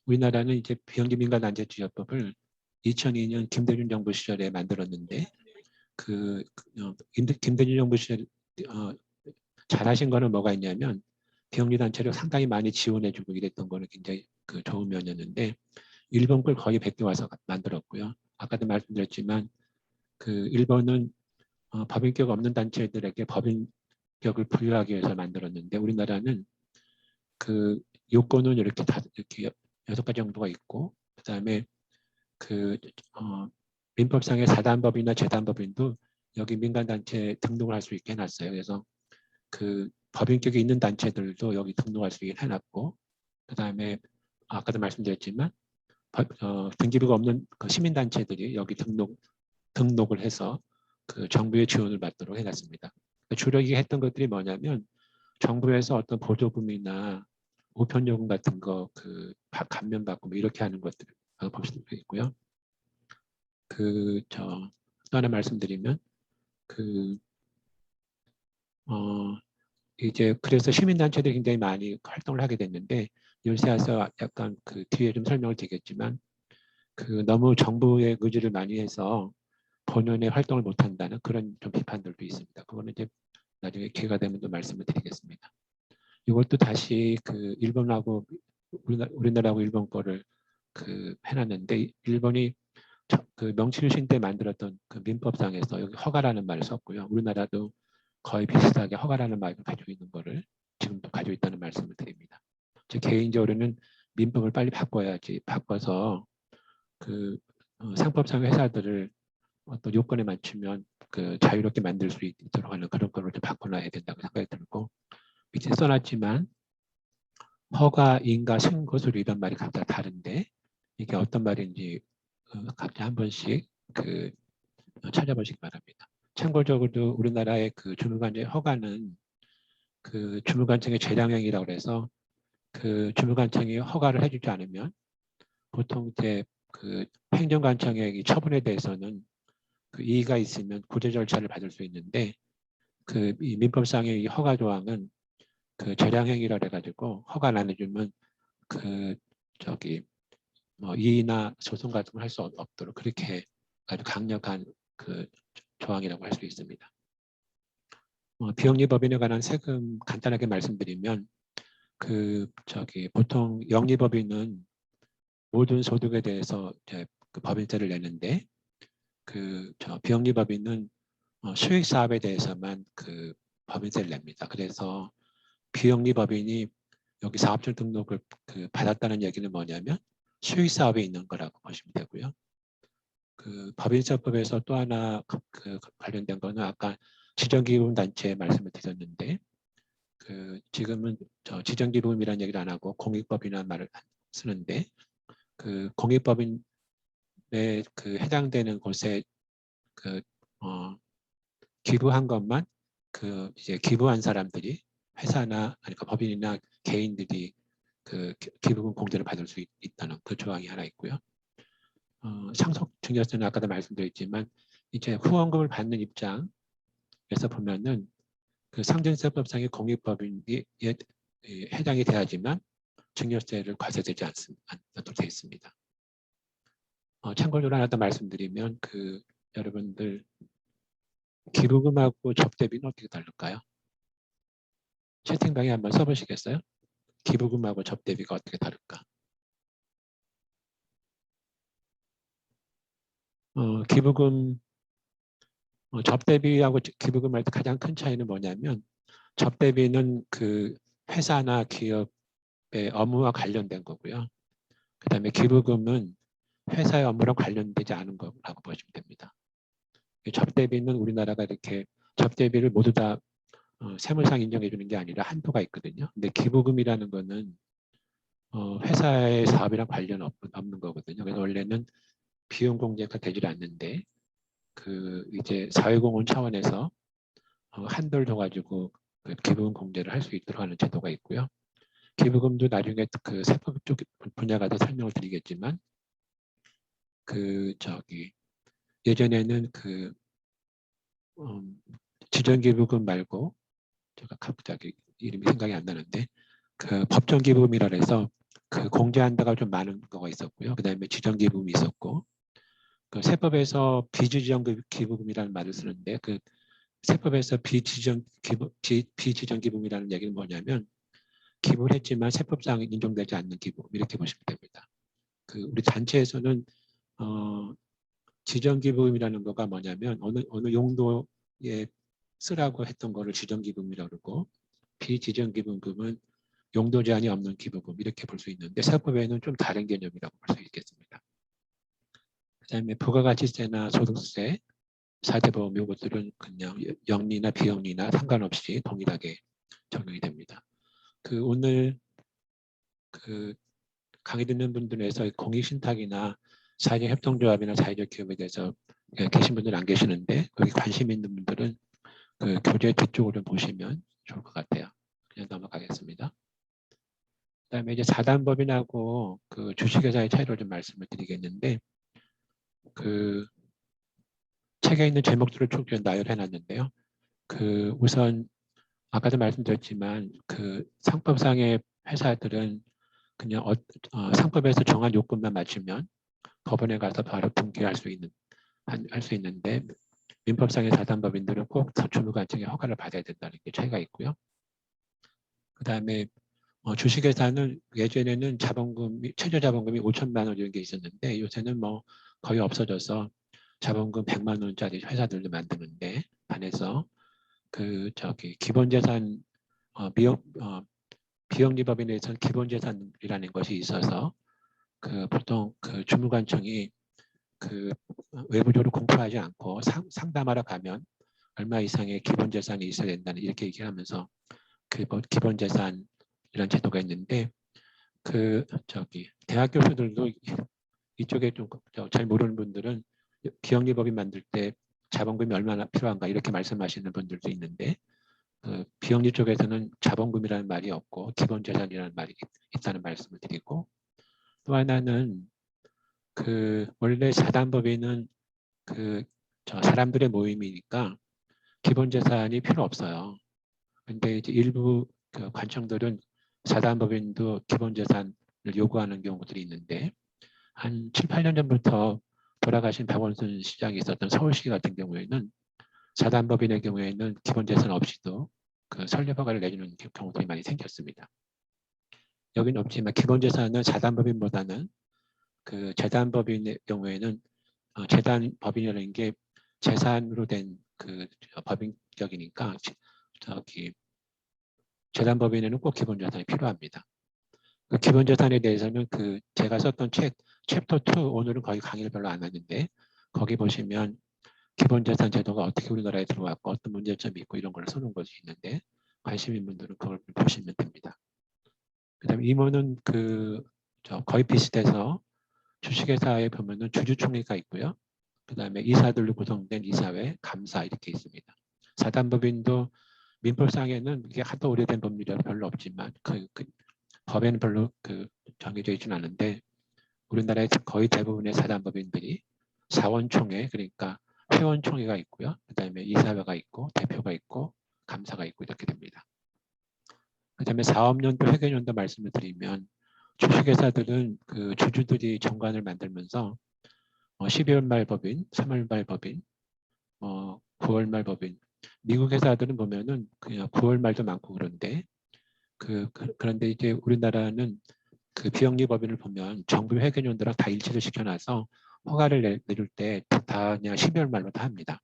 우리나라는 이제 비영리 민간단체 주협법을 2002년 김대중 정부 시절에 만들었는데 김대중 정부 시절 잘하신 거는 뭐가 있냐면 비영리 단체를 상당히 많이 지원해주고 이랬던 거는 굉장히 좋은 면이었는데 일본 걸 거의 100개 와서 만들었고요. 아까도 말씀드렸지만 일본은 법인격 없는 단체들에게 법인격을 부여하기 위해서 만들었는데 우리나라는 요건은 이렇게 6가지 정도가 있고 그다음에 민법상의 사단법인이나 재단법인도 여기 민간단체에 등록을 할 수 있게 해놨어요. 그래서 법인격이 있는 단체들도 여기 등록할 수 있게 해놨고 그다음에 아까도 말씀드렸지만 등기부가 없는 시민단체들이 여기 등록을 해서 정부의 지원을 받도록 해놨습니다. 주로 이게 했던 것들이 뭐냐면 정부에서 어떤 보조금이나 우편요금 같은 거 감면받고 뭐 이렇게 하는 것들 볼 수 있고요. 또 하나 말씀드리면 이제 그래서 시민단체들이 굉장히 많이 활동을 하게 됐는데 요새 와서 약간 뒤에 좀 설명을 드리겠지만 너무 정부의 의지를 많이 해서 본연의 활동을 못한다는 그런 좀 비판들도 있습니다. 그거는 이제 나중에 기회가 되면 또 말씀을 드리겠습니다. 이것도 다시 일본하고 우리나라하고 일본 거를 해놨는데 일본이 명칠신 때 만들었던 민법상에서 여기 허가라는 말을 썼고요. 우리나라도 거의 비슷하게 허가라는 말을 가지고 있는 거를 지금도 가지고 있다는 말씀을 드립니다. 제 개인적으로는 민법을 빨리 바꿔야지 바꿔서 상법상 회사들을 어떤 요건에 맞추면 자유롭게 만들 수 있도록 하는 그런 거를 좀 바꿔놔야 된다고 생각이 들고 밑에 써놨지만 허가, 인가, 승고술 이런 말이 각자 다른데 이게 어떤 말인지 각자 한 번씩 찾아보시기 바랍니다. 참고적으로 우리나라의 그 주무관청 허가는 그 주무관청의 재량행위라고 해서 그 주무관청이 허가를 해주지 않으면 보통 이제 그 행정관청의 이 처분에 대해서는 그 이의가 있으면 구제 절차를 받을 수 있는데 그 이 민법상의 이 허가 조항은 그 재량행위라 해가지고 허가 안 해주면 그 뭐 이의나 소송 같은 걸 할 수 없도록 그렇게 아주 강력한 그 조항이라고 할 수 있습니다. 비영리법인에 관한 세금 간단하게 말씀드리면 보통 영리법인은 모든 소득에 대해서 이제 그 법인세를 내는데 비영리법인은 수익 사업에 대해서만 그 법인세를 냅니다. 그래서 비영리법인이 여기 사업장 등록을 받았다는 얘기는 뭐냐면 수익 사업에 있는 거라고 보시면 되고요. 그 법인세법에서 또 하나 관련된 거는 아까 지정기금단체 말씀을 드렸는데 지금은 지정기금이라는 얘기를 안 하고 공익법이라는 말을 쓰는데 그 공익법인에 해당되는 곳에 기부한 것만 이제 기부한 사람들이 회사나 아니면 법인이나 개인들이 기부금 공제를 받을 수 있다는 그 조항이 하나 있고요. 상속 증여세는 아까도 말씀드렸지만 이제 후원금을 받는 입장에서 보면은 그 상전세법상의 공익법인이 해당이 돼야지만 증여세를 과세되지 않도록 되어 있습니다. 참고로 하나 더 말씀드리면 여러분들 기부금하고 접대비는 어떻게 다를까요? 채팅방에 한번 써보시겠어요? 기부금하고 접대비가 어떻게 다를까? 기부금, 접대비하고 기부금 할 때 가장 큰 차이는 뭐냐면 접대비는 그 회사나 기업의 업무와 관련된 거고요. 그 다음에 기부금은 회사의 업무랑 관련되지 않은 거라고 보시면 됩니다. 접대비는 우리나라가 이렇게 접대비를 모두 다 세무상 인정해 주는 게 아니라 한도가 있거든요. 근데 기부금이라는 거는 회사의 사업이랑 관련 없는 거거든요. 그래서 원래는 비용 공제가 되질 않는데 이제 사회공헌 차원에서 한도를 둬가지고 기부금 공제를 할 수 있도록 하는 제도가 있고요. 기부금도 나중에 세법 쪽 분야가 더 설명을 드리겠지만 예전에는 지정기부금 말고 제가 갑자기 이름이 생각이 안 나는데 법정기부금이라 해서 공제 한도가 좀 많은 거가 있었고요. 그 다음에 지정기부금이 있었고 세법에서 비지정기부금이라는 말을 쓰는데 세법에서 비지정기부금이라는 얘기는 뭐냐면 기부를 했지만 세법상 인정되지 않는 기부금 이렇게 보시면 됩니다. 우리 단체에서는 지정기부금이라는 거가 뭐냐면 어느 용도에 쓰라고 했던 거를 지정기부금이라고 그러고 비지정기부금은 용도 제한이 없는 기부금 이렇게 볼 수 있는데 세법에는 좀 다른 개념이라고 볼 수 있겠습니다. 그다음에 부가가치세나 소득세, 사대보험 이것들은 그냥 영리나 비영리나 상관없이 동일하게 적용이 됩니다. 오늘 강의 듣는 분들에서 공익신탁이나 사회적 협동조합이나 사회적 기업에 대해서 계신 분들은 안 계시는데 거기 관심 있는 분들은 교재 뒤쪽을 좀 보시면 좋을 것 같아요. 그냥 넘어가겠습니다. 그다음에 이제 사단법인하고 주식회사의 차이를 좀 말씀을 드리겠는데 책에 있는 제목들을 쭉 나열해 놨는데요. 우선 아까도 말씀드렸지만 상법상의 회사들은 그냥 상법에서 정한 요건만 맞추면 법원에 가서 바로 등기할 수 있는데 민법상의 사단법인들은 꼭 주무관청의 허가를 받아야 된다는 게 차이가 있고요. 그 다음에 주식회사는 예전에는 최저 자본금이 5천만 원 이런 게 있었는데 요새는 뭐 거의 없어져서 자본금 100만 원짜리 회사들도 만드는데 반해서 기본재산 비영리법인에서는 기본재산이라는 것이 있어서 보통 주무관청이 외부적으로 공표하지 않고 상담하러 가면 얼마 이상의 기본재산이 있어야 된다는 이렇게 얘기하면서 기본재산 이런 제도가 있는데 대학 교수들도 이쪽에 좀 잘 모르는 분들은 비영리법인 만들 때 자본금이 얼마나 필요한가 이렇게 말씀하시는 분들도 있는데 비영리 쪽에서는 자본금이라는 말이 없고 기본재산이라는 말이 있다는 말씀을 드리고, 또 하나는 원래 사단법인은 사람들의 모임이니까 기본재산이 필요 없어요. 근데 이제 일부 관청들은 사단법인도 기본재산을 요구하는 경우들이 있는데, 한 7, 8년 전부터 돌아가신 박원순 시장이 있었던 서울시 같은 경우에는 사단법인의 경우에는 기본재산 없이도 설립 허가를 내주는 경우들이 많이 생겼습니다. 여기는 없지만 기본재산은 사단법인보다는 재단법인의 경우에는 재단법인이라는 게 재산으로 된 법인격이니까 재단법인에는 꼭 기본재산이 필요합니다. 그 기본재산에 대해서는 제가 썼던 책 챕터 2, 오늘은 거의 강의를 별로 안 하는데 거기 보시면 기본재산 제도가 어떻게 우리나라에 들어왔고 어떤 문제점이 있고 이런 걸 써놓은 것이 있는데, 관심 있는 분들은 그걸 보시면 됩니다. 그다음에 임원은 거의 비슷해서 주식회사에 보면은 주주총회가 있고요. 그다음에 이사들로 구성된 이사회, 감사 이렇게 있습니다. 사단법인도 민법상에는 이게 하도 오래된 법률이라 별로 없지만 법에는 별로 정해져 있지는 않은데, 우리나라의 거의 대부분의 사단법인들이 사원총회, 그러니까 회원총회가 있고요. 그다음에 이사회가 있고 대표가 있고 감사가 있고 이렇게 됩니다. 그다음에 사업연도, 회계연도 말씀을 드리면 주식회사들은 주주들이 정관을 만들면서 12월 말 법인, 3월 말 법인, 9월 말 법인. 미국 회사들은 보면은 그냥 9월 말도 많고 그런데 그런데 이제 우리나라는 비영리 법인을 보면 정부 회계연도랑 다 일치를 시켜놔서 허가를 내줄 때 다 그냥 12월 말로 다 합니다.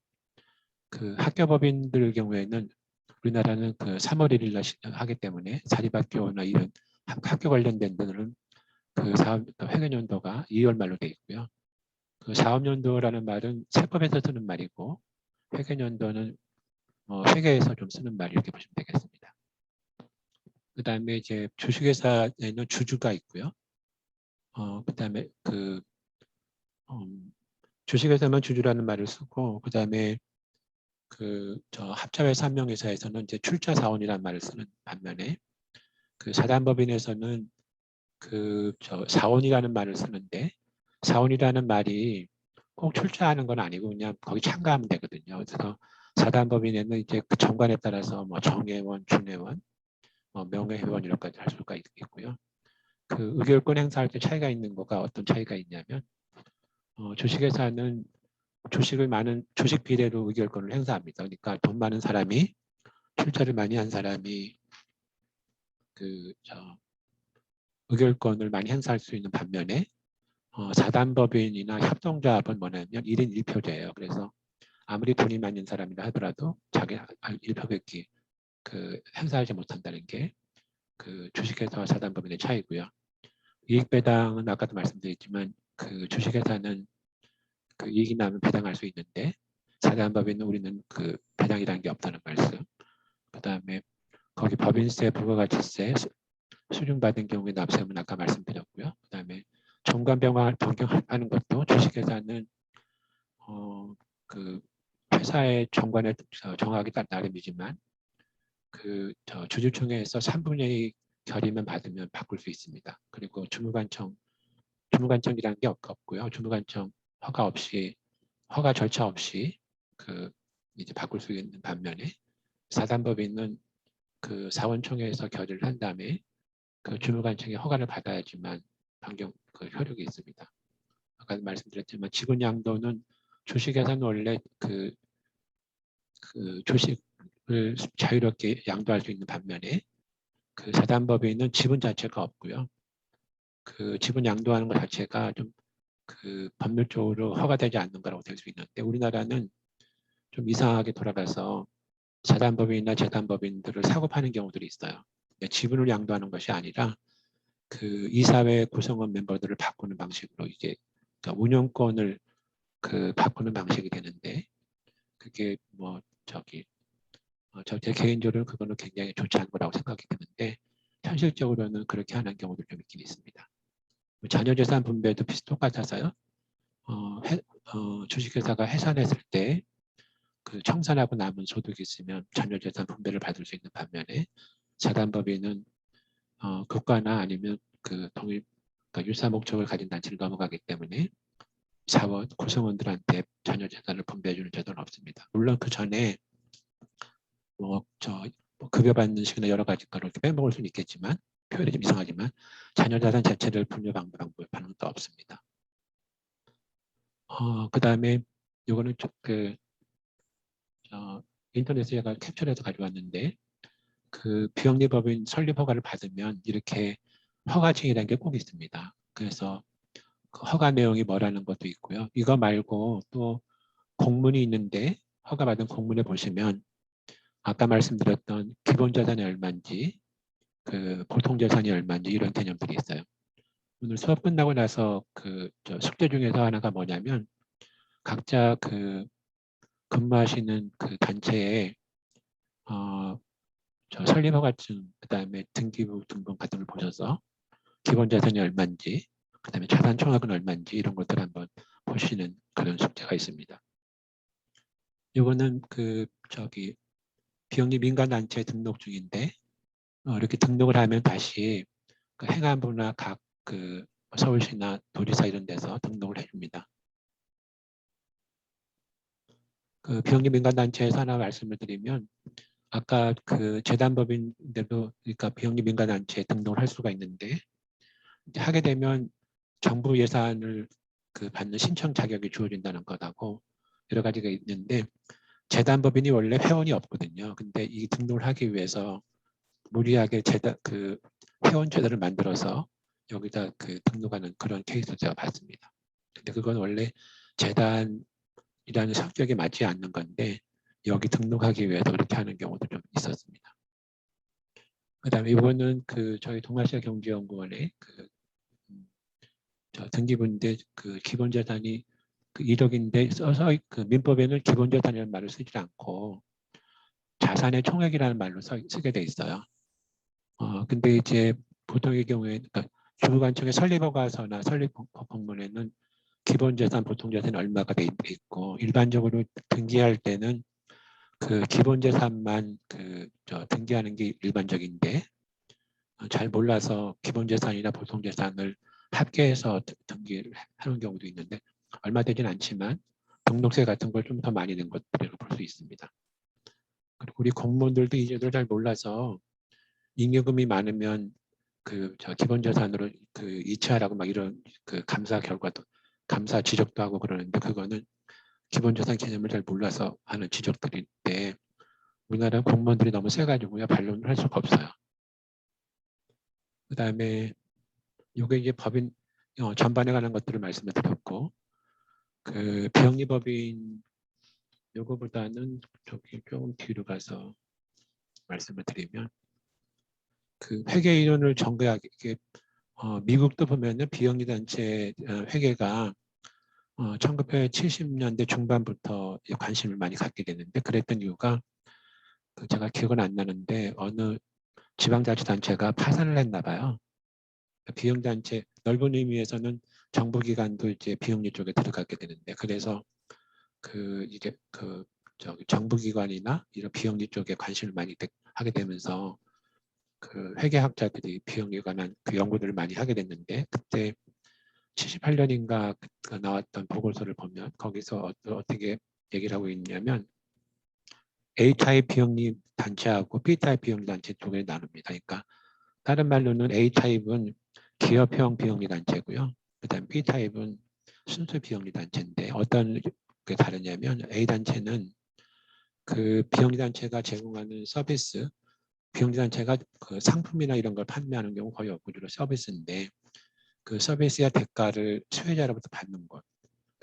학교법인들 경우에는 우리나라는 3월 1일 날 하기 때문에 사립학교나 이런 학교 관련된 데는 사업 회계연도가 2월 말로 돼 있고요. 사업연도라는 말은 세법에서 쓰는 말이고 회계연도는 회계에서 좀 쓰는 말 이렇게 보시면 되겠습니다. 그다음에 이제 주식회사에는 주주가 있고요. 그다음에 주식회사만 주주라는 말을 쓰고, 그다음에 합자회사 한명회사에서는 이제 출자사원이라는 말을 쓰는 반면에 사단법인에서는 사원이라는 말을 쓰는데, 사원이라는 말이 꼭 출자하는 건 아니고 그냥 거기 참가하면 되거든요. 그래서 사단법인에는 이제 정관에 따라서 정회원, 준회원, 명예회원 이런까지 할 수가 있고요. 의결권 행사할 때 차이가 있는 거가 어떤 차이가 있냐면, 주식회사는 주식을 많은 주식 비례로 의결권을 행사합니다. 그러니까 돈 많은 사람이, 출자를 많이 한 사람이 의결권을 많이 행사할 수 있는 반면에 사단법인이나 협동조합은 뭐냐면 1인 1표제예요. 그래서 아무리 돈이 많은 사람이라 하더라도 자기 1표객기 행사하지 못한다는 게 주식회사와 사단법인의 차이고요. 이익배당은 아까도 말씀드렸지만 주식회사는 이익이 나면 배당할 수 있는데 사단법인은 우리는 배당이라는 게 없다는 말씀. 그다음에 거기 법인세, 부가가치세 수준받은 경우에 납세금은 아까 말씀드렸고요. 그다음에 정관 변경하는 것도 주식회사는 회사의 정관에 정하기 나름이지만 주주총회에서 3분의 2 결의만 받으면 바꿀 수 있습니다. 그리고 주무관청이라는 게 없고요. 주무관청 허가 절차 없이 이제 바꿀 수 있는 반면에 사단법인은 사원총회에서 결의를 한 다음에 주무관청의 허가를 받아야지만 변경 효력이 있습니다. 아까 말씀드렸지만 지분 양도는 주식회사는 원래 주식을 자유롭게 양도할 수 있는 반면에 사단법인은 지분 자체가 없고요. 지분 양도하는 것 자체가 좀 법률적으로 허가되지 않는 거라고 될 수 있는데, 우리나라는 좀 이상하게 돌아가서 사단법인이나 재단법인들을 사고 파는 경우들이 있어요. 지분을 양도하는 것이 아니라 이사회 구성원 멤버들을 바꾸는 방식으로 이제 운영권을 바꾸는 방식이 되는데, 그게 제 개인적으로는 그거는 굉장히 좋지 않은 거라고 생각이 드는데 현실적으로는 그렇게 하는 경우도 좀 있긴 있습니다. 자녀재산 분배도 똑같아서요. 주식회사가 해산했을 때 그 청산하고 남은 소득이 있으면 자녀재산 분배를 받을 수 있는 반면에 사단법인은 국가나 아니면 그 그러니까 유사 목적을 가진 단체를 넘어가기 때문에 사원, 구성원들한테 자녀재산을 분배해주는 제도는 없습니다. 물론 그 전에 뭐 급여 받는 식이나 여러 가지 거를 이렇게 빼먹을 수는 있겠지만 표현이 좀 이상하지만 자녀재산 자체를 분배 방법하는 건 또 없습니다. 그 다음에 요거는 인터넷에 제가 캡처해서 가져왔는데 그 비영리법인 설립 허가를 받으면 이렇게 허가증이라는 게 꼭 있습니다. 그래서 그 허가 내용이 뭐라는 것도 있고요. 이거 말고 또 공문이 있는데 허가받은 공문에 보시면 아까 말씀드렸던 기본자산이 얼마인지 그 보통자산이 얼마인지 이런 개념들이 있어요. 오늘 수업 끝나고 나서 그 숙제 중에서 하나가 뭐냐면 각자 그 근무하시는 그 단체에 설립허가증, 그다음에 등기부 등본 같은 걸 보셔서 기본 자산이 얼마인지, 그다음에 자산 총액은 얼마인지 이런 것들 한번 보시는 그런 숙제가 있습니다. 이거는 비영리 민간단체 등록 중인데 이렇게 등록을 하면 다시 그 행안부나 각 그 서울시나 도지사 이런 데서 등록을 해줍니다. 그 비영리 민간단체에서 하나 말씀을 드리면 아까 그 재단법인들도 그러니까 비영리 민간단체에 등록을 할 수가 있는데 하게 되면 정부 예산을 받는 신청 자격이 주어진다는 것하고 여러 가지가 있는데 재단법인이 원래 회원이 없거든요. 근데 이 등록을 하기 위해서 무리하게 회원 제도를 만들어서 여기다 등록하는 그런 케이스를 제가 봤습니다. 근데 그건 원래 재단이라는 성격에 맞지 않는 건데 여기 등록하기 위해서 그렇게 하는 경우도 좀 있었습니다. 그다음에 이거는 저희 동아시아 경제연구원의 등기부인데 기본 자산이 1억인데 써서 민법에는 기본 자산이라는 말을 쓰지 않고 자산의 총액이라는 말로 쓰게 돼 있어요. 근데 이제 보통의 경우에 주무관청의 설립허가서나 설립공문에는 기본 자산, 보통 자산이 얼마가 돼 있고 일반적으로 등기할 때는 기본 자산만 등기하는 게 일반적인데 잘 몰라서 기본 자산이나 보통 자산을 합계해서 등기를 하는 경우도 있는데 얼마 되진 않지만 등록세 같은 걸 좀 더 많이 낸 것들을 볼 수 있습니다. 그리고 우리 공무원들도 이 제도를 잘 몰라서 잉여금이 많으면 기본 자산으로 이체하라고 막 이런 감사 결과도 감사 지적도 하고 그러는데 그거는 기본 자산 개념을 잘 몰라서 하는 지적들인데 우리나라 공무원들이 너무 세가지고요 반론을 할 수가 없어요. 그다음에 요게 이제 법인 전반에 관한 것들을 말씀을 드렸고 비영리법인 요거보다는 조금 뒤로 가서 말씀을 드리면 회계 이론을 정교하게 미국도 보면은 비영리 단체 회계가 1970년대 중반부터 관심을 많이 갖게 되는데 그랬던 이유가 제가 기억은 안 나는데 어느 지방자치단체가 파산을 했나 봐요. 비영단체 넓은 의미에서는 정부기관도 이제 비영리 쪽에 들어가게 되는데 그래서 이게 정부기관이나 이런 비영리 쪽에 관심을 많이 하게 되면서 회계학자들이 비영리에 관한 연구들을 많이 하게 됐는데 그때 78년인가 나왔던 보고서를 보면 거기서 어떻게 얘기를 하고 있냐면 A타입 비영리 단체하고 B타입 비영리 단체 두 개를 나눕니다. 그러니까 다른 말로는 A타입은 기업형 비영리 단체고요. 그다음 B타입은 순수 비영리 단체인데 어떤 게 다르냐면 A 단체는 비영리 단체가 제공하는 서비스, 비영리 단체가 상품이나 이런 걸 판매하는 경우 거의 없고 주로 서비스인데 서비스의 대가를 수혜자로부터 받는 것.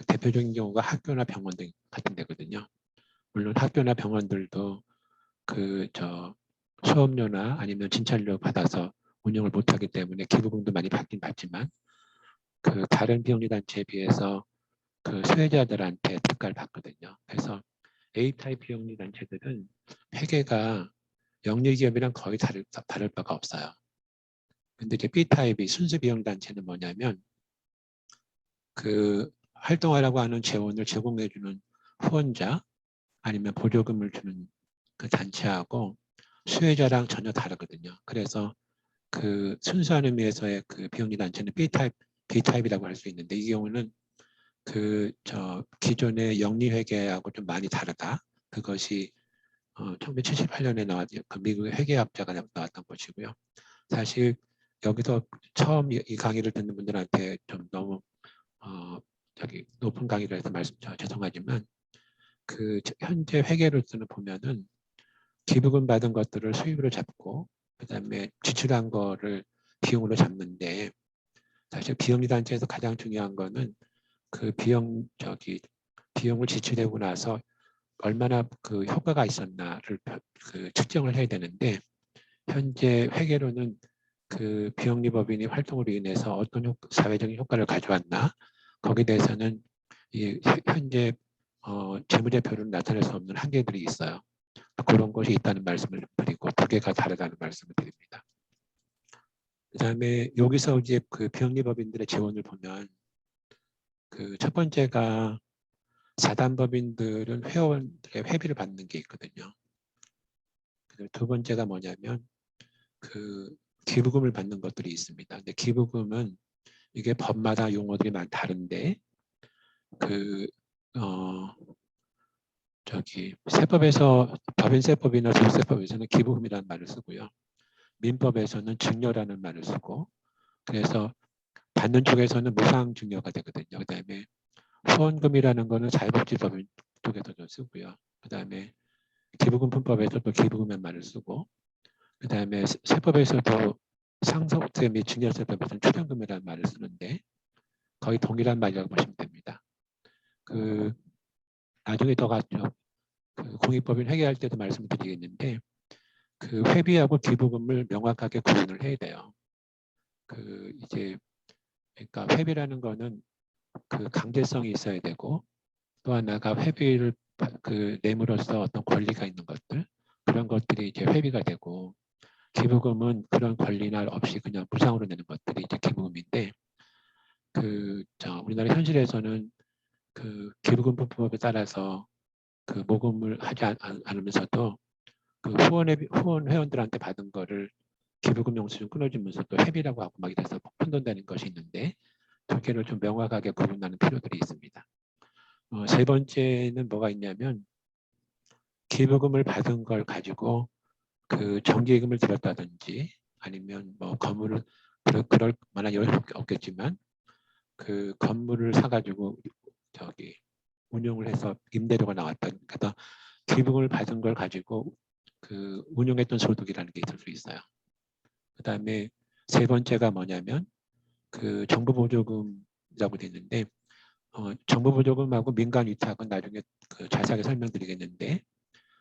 대표적인 경우가 학교나 병원 등 같은 데거든요. 물론 학교나 병원들도 수업료나 아니면 진찰료 받아서 운영을 못하기 때문에 기부금도 많이 받긴 받지만 다른 비영리 단체에 비해서 수혜자들한테 대가를 받거든요. 그래서 A타입 비영리 단체들은 회계가 영리기업이랑 거의 다를 바가 없어요. 근데 이제 B타입이 순수 비영리 단체는 뭐냐면 그 활동하라고 하는 재원을 제공해주는 후원자 아니면 보조금을 주는 그 단체하고 수혜자랑 전혀 다르거든요. 그래서 그 순수한 의미에서의 그 비영리 단체는 B타입이라고 할 수 있는데 이 경우는 그 기존의 영리 회계하고 좀 많이 다르다. 그것이 1978년에 나왔던 그 미국의 회계학자가 나왔던 것이고요. 사실 여기서 처음 이 강의를 듣는 분들한테 좀 너무 높은 강의를 해서 죄송하지만 그 현재 회계로서는 보면은 기부금 받은 것들을 수입으로 잡고 그다음에 지출한 거를 비용으로 잡는데 사실 비영리 단체에서 가장 중요한 거는 그 비용을 지출하고 나서 얼마나 그 효과가 있었나를 그 측정을 해야 되는데 현재 회계로는 그 비영리 법인이 활동으로 인해서 어떤 사회적인 효과를 가져왔나 거기에 대해서는 이 현재 재무제표로 나타낼 수 없는 한계들이 있어요. 그런 것이 있다는 말씀을 드리고 두 개가 다르다는 말씀을 드립니다. 그다음에 여기서 이제 그 비영리 법인들의 재원을 보면 그 첫 번째가 사단법인들은 회원들의 회비를 받는 게 있거든요. 두 번째가 뭐냐면 그 기부금을 받는 것들이 있습니다. 근데 기부금은 이게 법마다 용어들이 많이 다른데 그 세법에서 법인세법이나 소득세법에서는 기부금이라는 말을 쓰고요. 민법에서는 증여라는 말을 쓰고 그래서 받는 쪽에서는 무상증여가 되거든요. 그다음에 후원금이라는 거는 사회복지법인 쪽에서도 쓰고요. 그다음에 기부금분법에서도 기부금의 말을 쓰고 그다음에 세법에서도 상속세 및 증여세법에서는 출연금이라는 말을 쓰는데 거의 동일한 말이라고 보시면 됩니다. 그 나중에 더 가죠. 그 공익법인 회계할 때도 말씀드리겠는데 그 회비하고 기부금을 명확하게 구분을 해야 돼요. 그 이제 그러니까 회비라는 거는 그 강제성이 있어야 되고 또 하나가 회비를 그 내므로써 어떤 권리가 있는 것들 그런 것들이 이제 회비가 되고 기부금은 그런 권리나 없이 그냥 무상으로 내는 것들이 이제 기부금인데 우리나라 현실에서는 그 기부금법에 따라서 그 모금을 하지 않으면서도 그 후원 회원들한테 받은 거를 기부금 영수증 끊어주면서 또 회비라고 하고 막 이래서 혼돈되는 것이 있는데 두 개를 좀 명확하게 구분하는 필요들이 있습니다. 세 번째는 뭐가 있냐면 기부금을 받은 걸 가지고 그 정기예금을 들었다든지 아니면 뭐 건물을 그럴 만한 여유는 없겠지만 그 건물을 사가지고 운영을 해서 임대료가 나왔다. 그러니까 기부금을 받은 걸 가지고 그 운영했던 소득이라는 게 있을 수 있어요. 그다음에 세 번째가 뭐냐면 그 정부 보조금이라고 돼 있는데 정부 보조금하고 민간 위탁은 나중에 그 자세하게 설명드리겠는데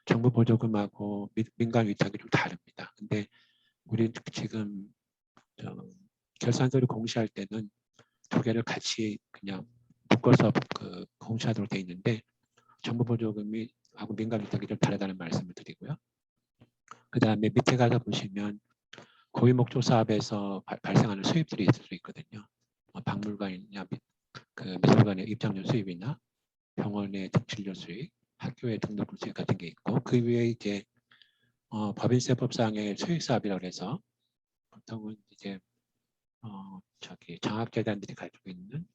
정부 보조금하고 민간 위탁이 좀 다릅니다. 근데 우리 지금 결산서를 공시할 때는 두 개를 같이 그냥 묶어서 그 공시하도록 돼 있는데 정부 보조금이 하고 민간 위탁이 좀 다르다는 말씀을 드리고요. 그 다음에 밑에 가서 보시면 고유 목적 사업에서 발생하는 수입들이 있을 수 있거든요. 박물관이나 그 미술관의 입장료 수입이나 병원의 진료 수익, 학교의 등록금 수익 같은 게 있고 그 위에 이제 법인세법상의 수익 사업이라고 해서 보통은 이제 장학재단들이 가지고 있는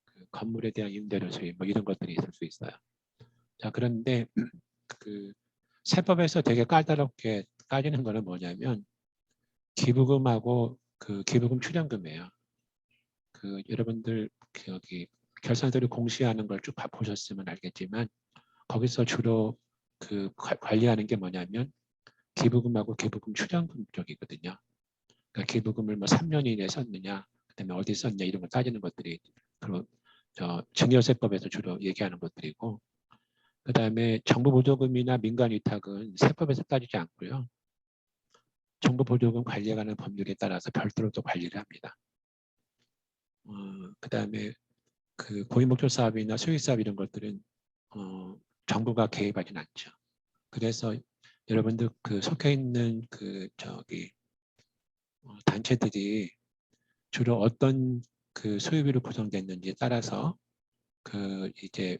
그 건물에 대한 임대료 수입 뭐 이런 것들이 있을 수 있어요. 자 그런데 그 세법에서 되게 까다롭게 까지는 거는 뭐냐면 기부금하고 그 기부금 출연금이에요. 그 여러분들 여기 결산서를 공시하는 걸 쭉 보셨으면 알겠지만 거기서 주로 그 관리하는 게 뭐냐면 기부금하고 기부금 출연금 쪽이거든요. 그러니까 기부금을 뭐 3년 이내에 썼느냐, 그다음에 어디 썼냐 이런 걸 따지는 것들이 그리고 증여세법에서 주로 얘기하는 것들이고, 그다음에 정부 보조금이나 민간 위탁은 세법에서 따지지 않고요. 정부 보조금 관리하는 법률에 따라서 별도로 또 관리를 합니다. 그다음에 그 고유목적 사업이나 수익 사업 이런 것들은 정부가 개입하지는 않죠. 그래서 여러분들 그 속해 있는 그 단체들이 주로 어떤 그 수입으로 구성됐는지에 따라서 그 이제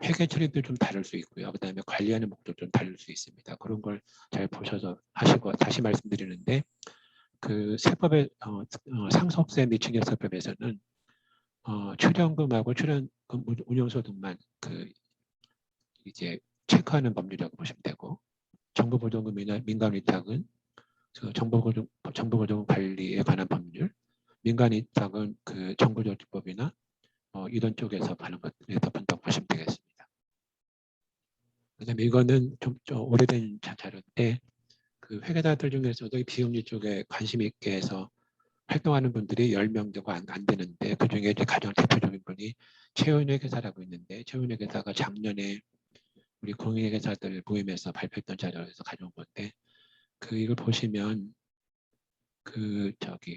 회계 처리도 좀 다를 수 있고요. 그다음에 관리하는 목적도 좀 다를 수 있습니다. 그런 걸 잘 보셔서 하시고, 다시 말씀드리는데 그 세법의 상속세 및 증여세법에서는 출연금하고 출연금 운용소득만 그 이제 체크하는 법률이라고 보시면 되고, 정부보조금이나 민간위탁은 그 정부보조금 관리에 관한 법률, 민간위탁은 그 정부조직법이나 이런 쪽에서 하는 것에서 본다고 보시면 되겠습니다. 그다음에 이거는 좀 오래된 자료인데 그 회계사들 중에서도 이 비영리 쪽에 관심 있게 해서 활동하는 분들이 10명 되고 안 되는데, 그중에 이제 가장 대표적인 분이 최윤 회계사라고 있는데, 최윤 회계사가 작년에 우리 공인회계사들 모임에서 발표했던 자료에서 가져온 건데, 이걸 보시면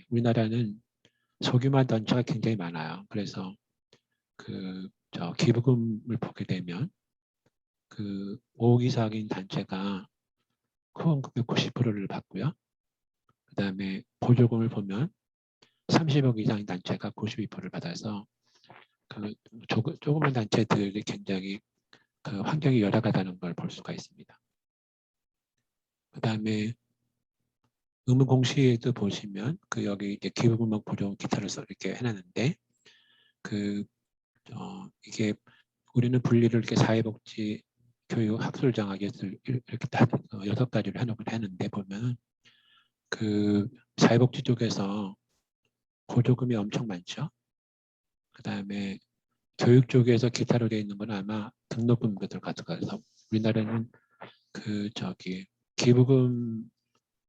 우리나라는 소규모 단체가 굉장히 많아요. 그래서 기부금을 보게 되면 5억 이상인 단체가 후원금의 90%를 받고요. 그다음에 보조금을 보면 30억 이상인 단체가 92%를 받아서 조그만 단체들이 굉장히 환경이 열악하다는 걸 볼 수가 있습니다. 그다음에 의무 공시에도 보시면 여기 이제 기부금액 보조금 기타를 이렇게 해놨는데 이게 우리는 분리를 이렇게 사회복지 교육 학술 장학에서 이렇게 다 6가지를 해놓고 하는데, 보면 사회복지 쪽에서 보조금이 엄청 많죠. 그다음에 교육 쪽에서 기타로 되어 있는 건 아마 등록금 것들 가져가서, 우리나라는 기부금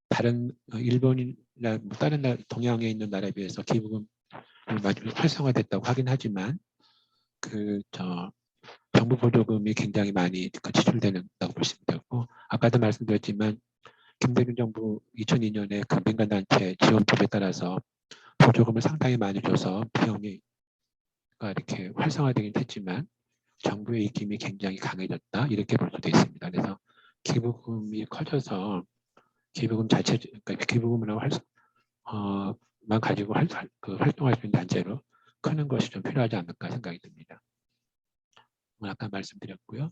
다른 일본이나 다른 동양에 있는 나라에 비해서 기부금 아주 활성화됐다고 하긴 하지만 정부 보조금이 굉장히 많이 지출되는다고 보시면 되고, 아까도 말씀드렸지만 김대중 정부 2002년에 민간단체 지원법에 따라서 보조금을 상당히 많이 줘서 비용이 이렇게 활성화되긴 했지만 정부의 입김이 굉장히 강해졌다, 이렇게 볼 수도 있습니다. 그래서 기부금이 커져서 기부금 자체, 그러니까 기부금을 만 가지고 활동할 수 있는 단체로 크는 것이 좀 필요하지 않을까 생각이 듭니다. 아까 말씀드렸고요.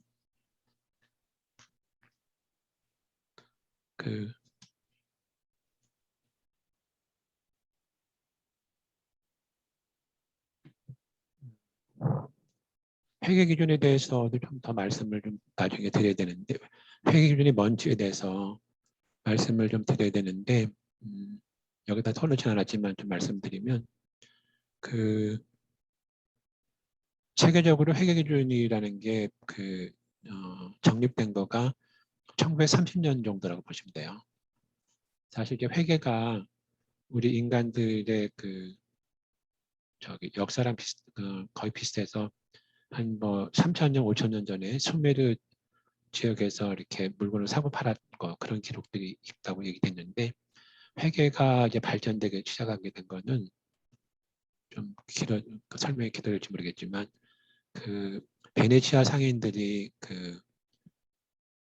회계 기준에 대해서도 좀 더 말씀을 좀 나중에 드려야 되는데, 회계 기준이 뭔지에 대해서 말씀을 좀 드려야 되는데, 여기다 써놓진 않았지만 좀 말씀드리면, 체계적으로 회계 기준이라는 게 정립된 거가 1930년 정도라고 보시면 돼요. 사실 이게 회계가 우리 인간들의 역사랑 거의 비슷해서 한 3,000년, 5,000년 전에 수메르 지역에서 이렇게 물건을 사고 팔았고 그런 기록들이 있다고 얘기됐는데, 회계가 이제 발전되기 시작하게 된 거는 좀 설명이 길어질지 모르겠지만 베네치아 상인들이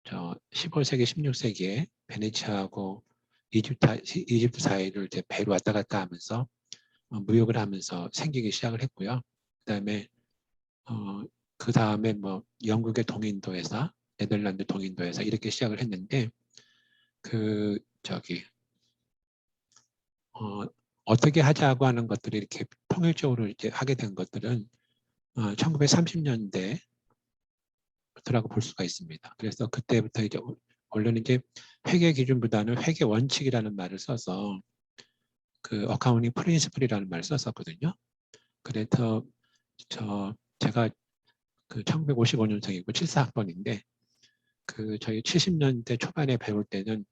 15세기, 16세기에 베네치아하고 이집트 사이를 이제 배로 왔다 갔다 하면서 무역을 하면서 생기기 시작을 했고요. 그다음에 영국의 동인도회사, 네덜란드 동인도회사 이렇게 시작을 했는데, 어떻게 하자고 하는 것들이 이렇게 통일적으로 이제 하게 된 것들은 1930년대부터라고 볼 수가 있습니다. 그래서 그때부터 이제 원래는 이제 회계 기준보다는 회계 원칙이라는 말을 써서 어카운팅 프린시플이라는 말을 썼었거든요. 그래서 제가 1955년생이고 74학번인데 저희 70년대 초반에 배울 때는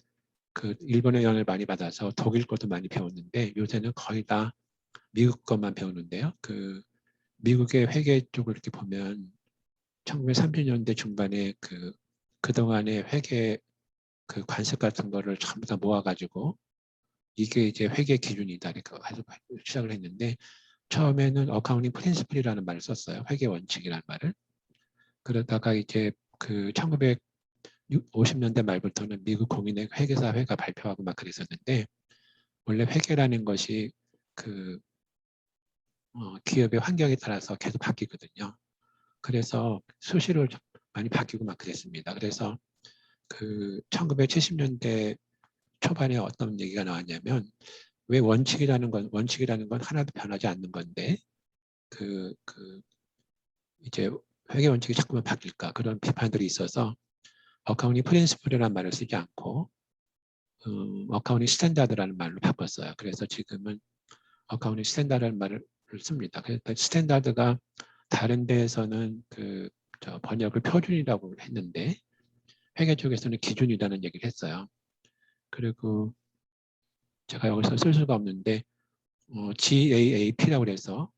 일본의 영향을 많이 받아서 독일 것도 많이 배웠는데, 요새는 거의 다 미국 것만 배우는데요. 미국의 회계 쪽을 이렇게 보면 1930년대 중반에 그동안의 회계 관습 같은 거를 전부 다 모아가지고 이게 이제 회계 기준이다 이렇게 시작을 했는데, 처음에는 어카운팅 프린시플이라는 말을 썼어요. 회계 원칙이라는 말을. 그러다가 이제 1950년대 말부터는 미국 공인의 회계사회가 발표하고 막 그랬었는데, 원래 회계라는 것이 기업의 환경에 따라서 계속 바뀌거든요. 그래서 수시로 많이 바뀌고 막 그랬습니다. 그래서 그 1970년대 초반에 어떤 얘기가 나왔냐면 왜 원칙이라는 건 하나도 변하지 않는 건데 이제 회계 원칙이 자꾸만 바뀔까 그런 비판들이 있어서 어카운팅 프린시플이라는 말을 쓰지 않고 어카운팅 스탠다드라는 말로 바꿨어요. 그래서 지금은 어카운팅 스탠다드라는 말을 씁니다. 그래서 스탠다드가 다른 데에서는 번역을 표준이라고 했는데 회계 쪽에서는 기준이라는 얘기를 했어요. 그리고 제가 여기서 쓸 수가 없는데 GAAP라고 해서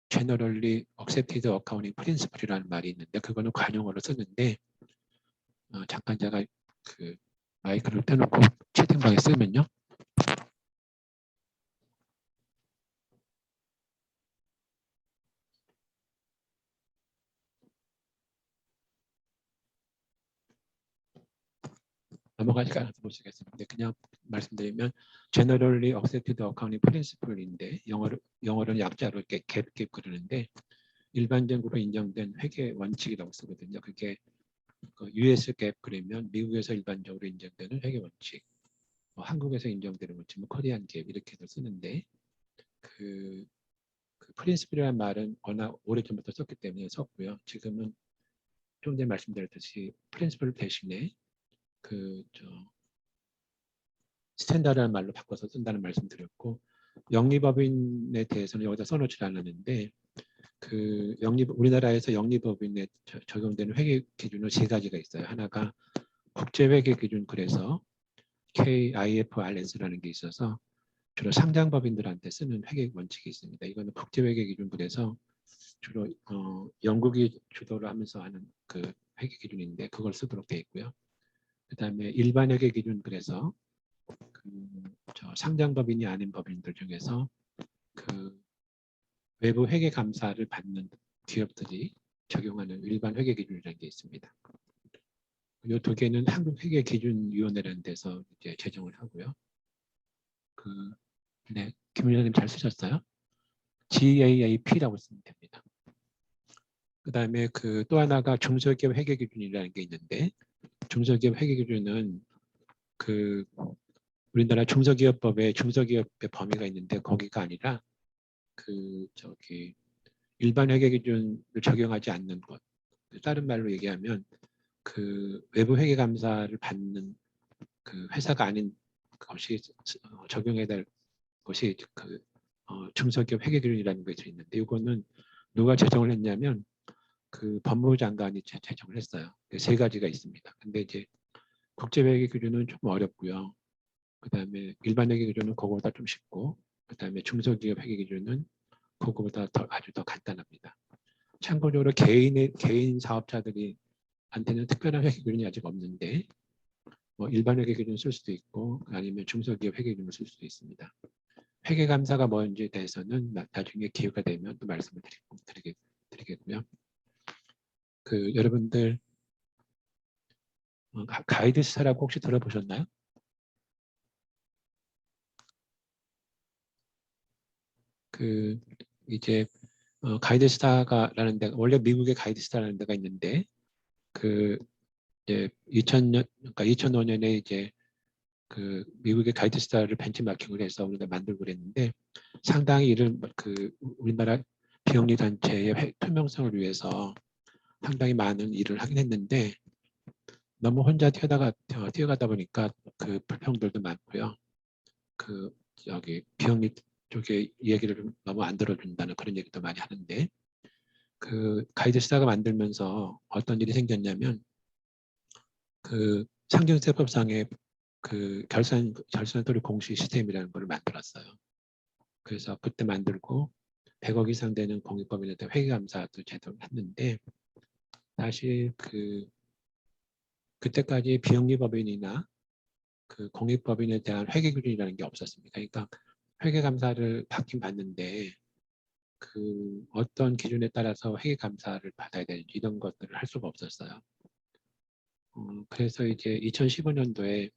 Generally Accepted Accounting Principle이라는 말이 있는데 그거는 관용어로 쓰는데 잠깐 제가 그 마이크를 떼놓고 채팅방에 쓰면요. 넘어가지 않아서 못 쓰겠습니다. 그냥 말씀드리면 Generally Accepted Accounting Principle인데 영어로는 약자로 이렇게 갭 그러는데 일반적으로 인정된 회계 원칙이라고 쓰거든요. 그게 US 갭 그러면 미국에서 일반적으로 인정되는 회계 원칙, 한국에서 인정되는 원칙, 코리안 갭 이렇게도 쓰는데 그 프린시플이라는 말은 워낙 오래전부터 썼기 때문에 썼고요. 지금은 좀 전에 말씀드렸듯이 프린시플 대신에 스탠다드라는 말로 바꿔서 쓴다는 말씀드렸고 영리법인에 대해서는 여기다 써놓지 않았는데 우리나라에서 영리법인에 적용되는 회계 기준은 세 가지가 있어요. 하나가 국제회계 기준 그래서 KIFRS라는 게 있어서 주로 상장법인들한테 쓰는 회계 원칙이 있습니다. 이거는 국제회계 기준 그래서 주로 영국이 주도를 하면서 하는 그 회계 기준인데 그걸 쓰도록 되어 있고요. 그다음에 일반 회계 기준 그래서 상장법인이 아닌 법인들 중에서 외부 회계 감사를 받는 기업들이 적용하는 일반 회계 기준이라는 게 있습니다. 이 두 개는 한국회계기준위원회라는 데서 이제 제정을 하고요. 네, 김 위원님 잘 쓰셨어요? GAAP라고 쓰면 됩니다. 그다음에 또 하나가 중소기업 회계기준이라는 게 있는데 중소기업 회계기준은 우리나라 중소기업법에 중소기업의 범위가 있는데 거기가 아니라 일반 회계기준을 적용하지 않는 것. 다른 말로 얘기하면 외부 회계 감사를 받는 회사가 아닌 것이 적용해야 될 것이 중소기업 회계 기준이라는 것이 있는데 이거는 누가 제정을 했냐면 법무부 장관이 제정을 했어요. 세 가지가 있습니다. 근데 이제 국제회계 기준은 좀 어렵고요. 그다음에 일반 회계 기준은 그거보다 좀 쉽고 그다음에 중소기업 회계 기준은 그거보다 아주 더 간단합니다. 참고적으로 개인 사업자들이 한테는 특별한 회계 기준이 아직 없는데 일반 회계 기준 쓸 수도 있고 아니면 중소기업 회계 기준을 쓸 수도 있습니다. 회계 감사가 뭔지에 대해서는 나중에 기회가 되면 또 말씀을 드리겠고요. 여러분들 가이드스타라고 혹시 들어보셨나요? 이제 가이드스타라는 데가 원래 미국의 가이드스타라는 데가 있는데 이제 2000년 그러니까 2005년에 이제 미국의 가이드스타를 벤치마킹을 해서 우리가 만들고 그랬는데 상당히 우리나라 비영리 단체의 투명성을 위해서 상당히 많은 일을 하긴 했는데 너무 혼자 뛰어가다 보니까 불평들도 많고요. 비영리 쪽에 얘기를 너무 안 들어준다는 그런 얘기도 많이 하는데 가이드스타가 만들면서 어떤 일이 생겼냐면 상증세법상의 결산서류 공시 시스템이라는 걸 만들었어요. 그래서 그때 만들고 100억 이상 되는 공익법인한테 회계감사도 제도를 했는데 사실 그때까지 비영리법인이나 공익법인에 대한 회계기준이라는 게 없었습니다. 그러니까 회계감사를 받긴 받는데 어떤 기준에 따라서 회계감사를 받아야 되는지 이런 것들을 할 수가 없었어요. 그래서 이제 2015년도에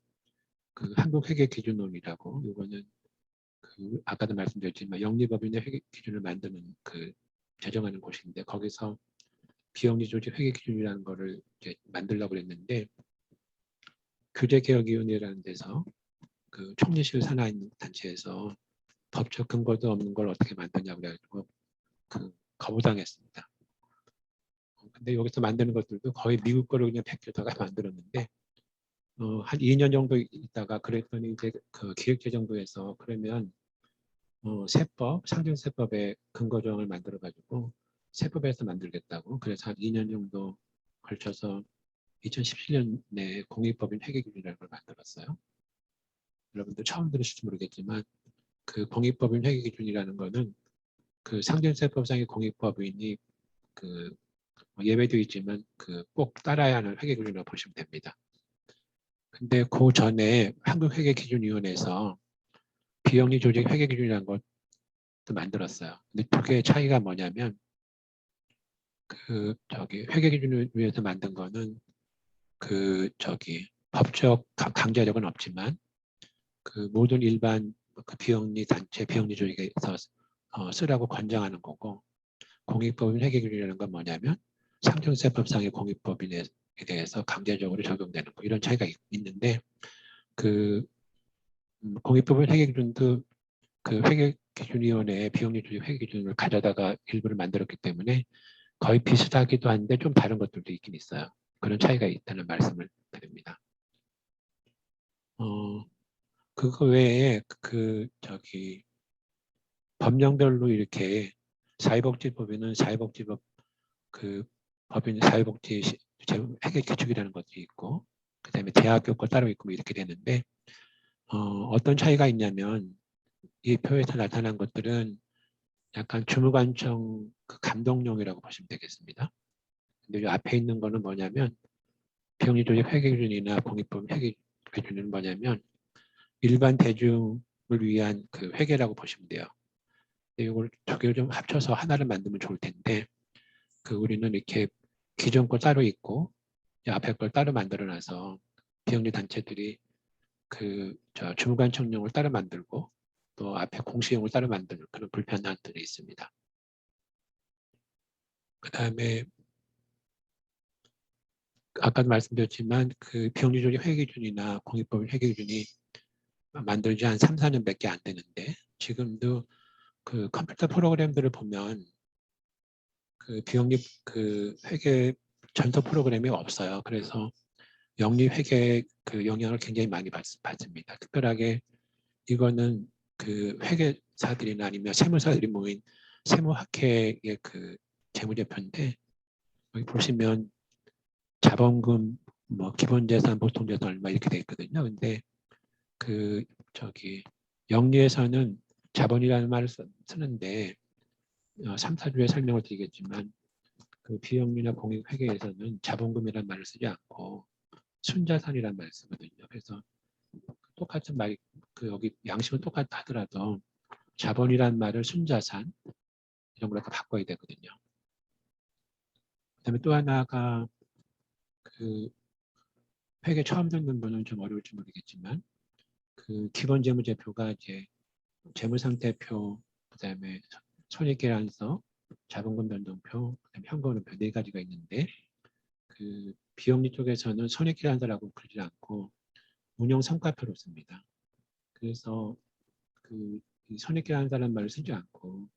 한국회계기준론이라고 이거는 그 아까도 말씀드렸지만 영리법인의 회계 기준을 만드는 그 제정하는 곳인데 거기서 비영리 조직 회계 기준이라는 거를 이제 만들려고 그랬는데 규제개혁위원회라는 데서 그 총리실 산하에 있는 단체에서 법적 근거도 없는 걸 어떻게 만드냐고 그래가지고 그 거부당했습니다. 근데 여기서 만드는 것들도 거의 미국 거를 그냥 베껴다가 만들었는데 한 2년 정도 있다가 그랬더니 이제 그 기획재정부에서 그러면 세법, 상정세법의 근거 조항을 만들어 가지고 세법에서 만들겠다고 그래서 한 2년 정도 걸쳐서 2017년에 공익법인 회계기준이라는 걸 만들었어요. 여러분들 처음 들으실지 모르겠지만 그 공익법인 회계기준이라는 거는 그 상정세법상의 공익법인이 그 예외도 있지만 그 꼭 따라야 하는 회계기준이라고 보시면 됩니다. 근데 그 전에 한국회계기준위원회에서 비영리 조직 회계기준이라는 것도 만들었어요. 근데 두 개의 차이가 뭐냐면 그 회계기준을 위해서 만든 거는 그 법적 강제력은 없지만 그 모든 일반 그 비영리 단체, 비영리 조직에서 쓰라고 권장하는 거고 공익법인 회계기준이라는 건 뭐냐면 상정세법상의 공익법인에 대해서 강제적으로 적용되는 거 이런 차이가 있는데 그 공익법인 회계기준도 그 회계기준위원회의 비영리 조직 회계기준을 가져다가 일부를 만들었기 때문에 거의 비슷하기도 한데 좀 다른 것들도 있긴 있어요. 그런 차이가 있다는 말씀을 드립니다. 그거 외에 법령별로 이렇게 사회복지법에는 사회복지법 그 법인 사회복지 회계 기준이라는 것도 있고 그다음에 대학교 거 따로 있고 이렇게 되는데 어떤 차이가 있냐면 이 표에서 나타난 것들은 약간 주무관청 그 감독용이라고 보시면 되겠습니다. 근데 이 앞에 있는 거는 뭐냐면 비영리조직 회계기준이나 공익법 회계기준은 뭐냐면 일반 대중을 위한 그 회계라고 보시면 돼요. 이걸 두 개를 좀 합쳐서 하나를 만들면 좋을 텐데 그 우리는 이렇게 기존 거 따로 있고 앞에 걸 따로 만들어놔서 비영리 단체들이 그 주무관청용을 따로 만들고 또 앞에 공시용을 따로 만드는 그런 불편함들이 있습니다. 그 다음에 아까도 말씀드렸지만 그 비영리 조직 회계기준이나 공익법 회계기준이 만들지 한 3, 4년밖에 안 되는데 지금도 그 컴퓨터 프로그램들을 보면 그 비영리 그 회계 전서 프로그램이 없어요. 그래서 영리 회계 그 영향을 굉장히 많이 받습니다. 특별하게 이거는 그 회계사들이나 아니면 세무사들이 모인 세무학회의 그 재무제표인데 여기 보시면 자본금 뭐 기본재산, 보통재산 얼마 이렇게 돼 있거든요. 근데 그 영리에서는 자본이라는 말을 쓰는데 3, 4주에 설명을 드리겠지만 그 비영리나 공익회계에서는 자본금이라는 말을 쓰지 않고 순자산이라는 말을 쓰거든요. 그래서 똑같은 말이 그 여기 양식은 똑같다 하더라도 자본이라는 말을 순자산 이런 걸로 바꿔야 되거든요. 그다음에 또 하나가 그 회계 처음 듣는 분은 좀 어려울지 모르겠지만 그 기본 재무제표가 이제 재무상태표, 그다음에 손익계산서, 자본금 변동표, 그다음에 현금흐름표 네 가지가 있는데 그 비영리 쪽에서는 손익계산서라고 그러지 않고 운용성과표로 씁니다. 그래서 그 손익계산서라는 말을 쓰지 않고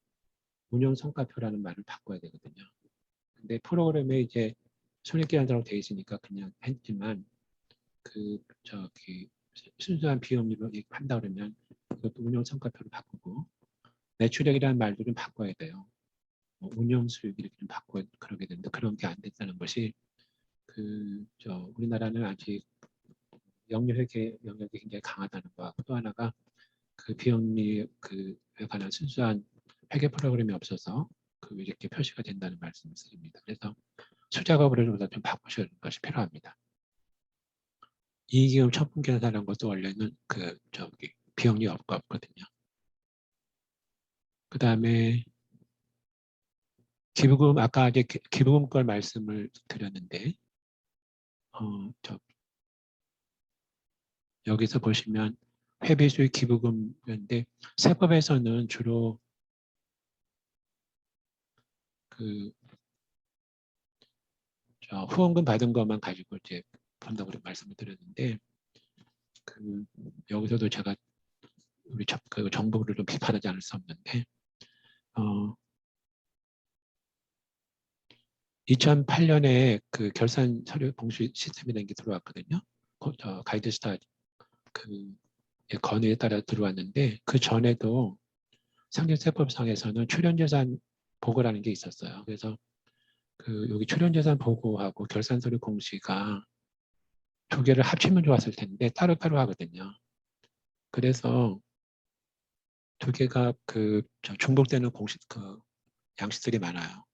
운용성과표라는 말을 바꿔야 되거든요. 근데 프로그램에 이제 손익계산서라고 되어 있으니까 그냥 했지만 그 순수한 비영리로 한다 그러면 그것도 운용성과표로 바꾸고 매출액이라는 말도 좀 바꿔야 돼요. 운용수익 이렇게 좀 바꿔 그러게 되는데 그런 게 안 됐다는 것이 우리나라는 아직 영리회계 영역이 굉장히 강하다는 거하고 또 하나가 그 비영리에 관한 순수한 회계 프로그램이 없어서 이렇게 표시가 된다는 말씀을 드립니다. 그래서 수작업으로 좀 바꾸시는 것이 필요합니다. 이익이익 처분계산이라는 것도 원래는 비영리 없거든요. 그 다음에 기부금 아까 이제 기부금 걸 말씀을 드렸는데 여기서 보시면 회비 수익 기부금인데 세법에서는 주로 그 후원금 받은 것만 가지고 이제 본다고 말씀을 드렸는데 그 여기서도 제가 우리 그 정부를 좀 비판하지 않을 수 없는데 2008년에 그 결산 서류 공시 시스템이라는 게 들어왔거든요. 가이드스타 그 건의에 따라 들어왔는데 그 전에도 상대세법상에서는 출연재산 보고라는 게 있었어요. 그래서 그 여기 출연재산 보고하고 결산 서류 공시가 두 개를 합치면 좋았을 텐데 따로따로 하거든요. 그래서 두 개가 그 중복되는 공식 그 양식들이 많아요.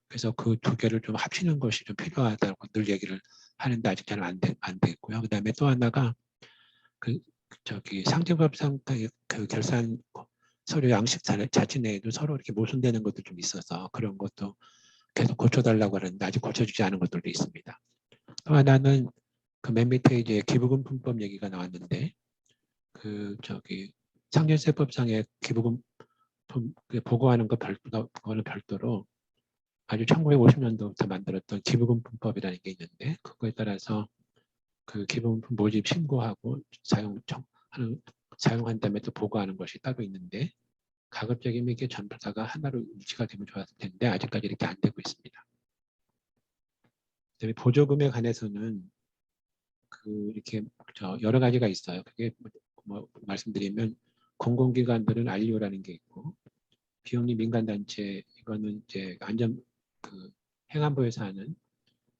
그래서 그 두 개를 좀 합치는 것이 좀 필요하다고 늘 얘기를 하는데 아직 잘 안 됐고요. 그다음에 또 하나가 그 저기 상대법상 그 결산 서류 양식 자체 내에도 서로 이렇게 모순되는 것도 좀 있어서 그런 것도 계속 고쳐달라고 하는데 아직 고쳐주지 않은 것들도 있습니다. 또 하나는 그 맨 밑에 이제 기부금 분법 얘기가 나왔는데 그 저기 상전세법상의 기부금 보고하는 그거는 별도로 아주 1950년도부터 만들었던 기부금 분법이라는 게 있는데 그거에 따라서 그 기부금 모집 신고하고 사용한 다음에 또 보고하는 것이 따로 있는데 가급적이면 이게 전부 다가 하나로 일치가 되면 좋았을 텐데 아직까지 이렇게 안 되고 있습니다. 그다음에 보조금에 관해서는 그 이렇게 여러 가지가 있어요. 그게 뭐 말씀드리면 공공기관들은 알리오라는 게 있고 비영리 민간단체 이거는 이제 안전 그 행안부에서 하는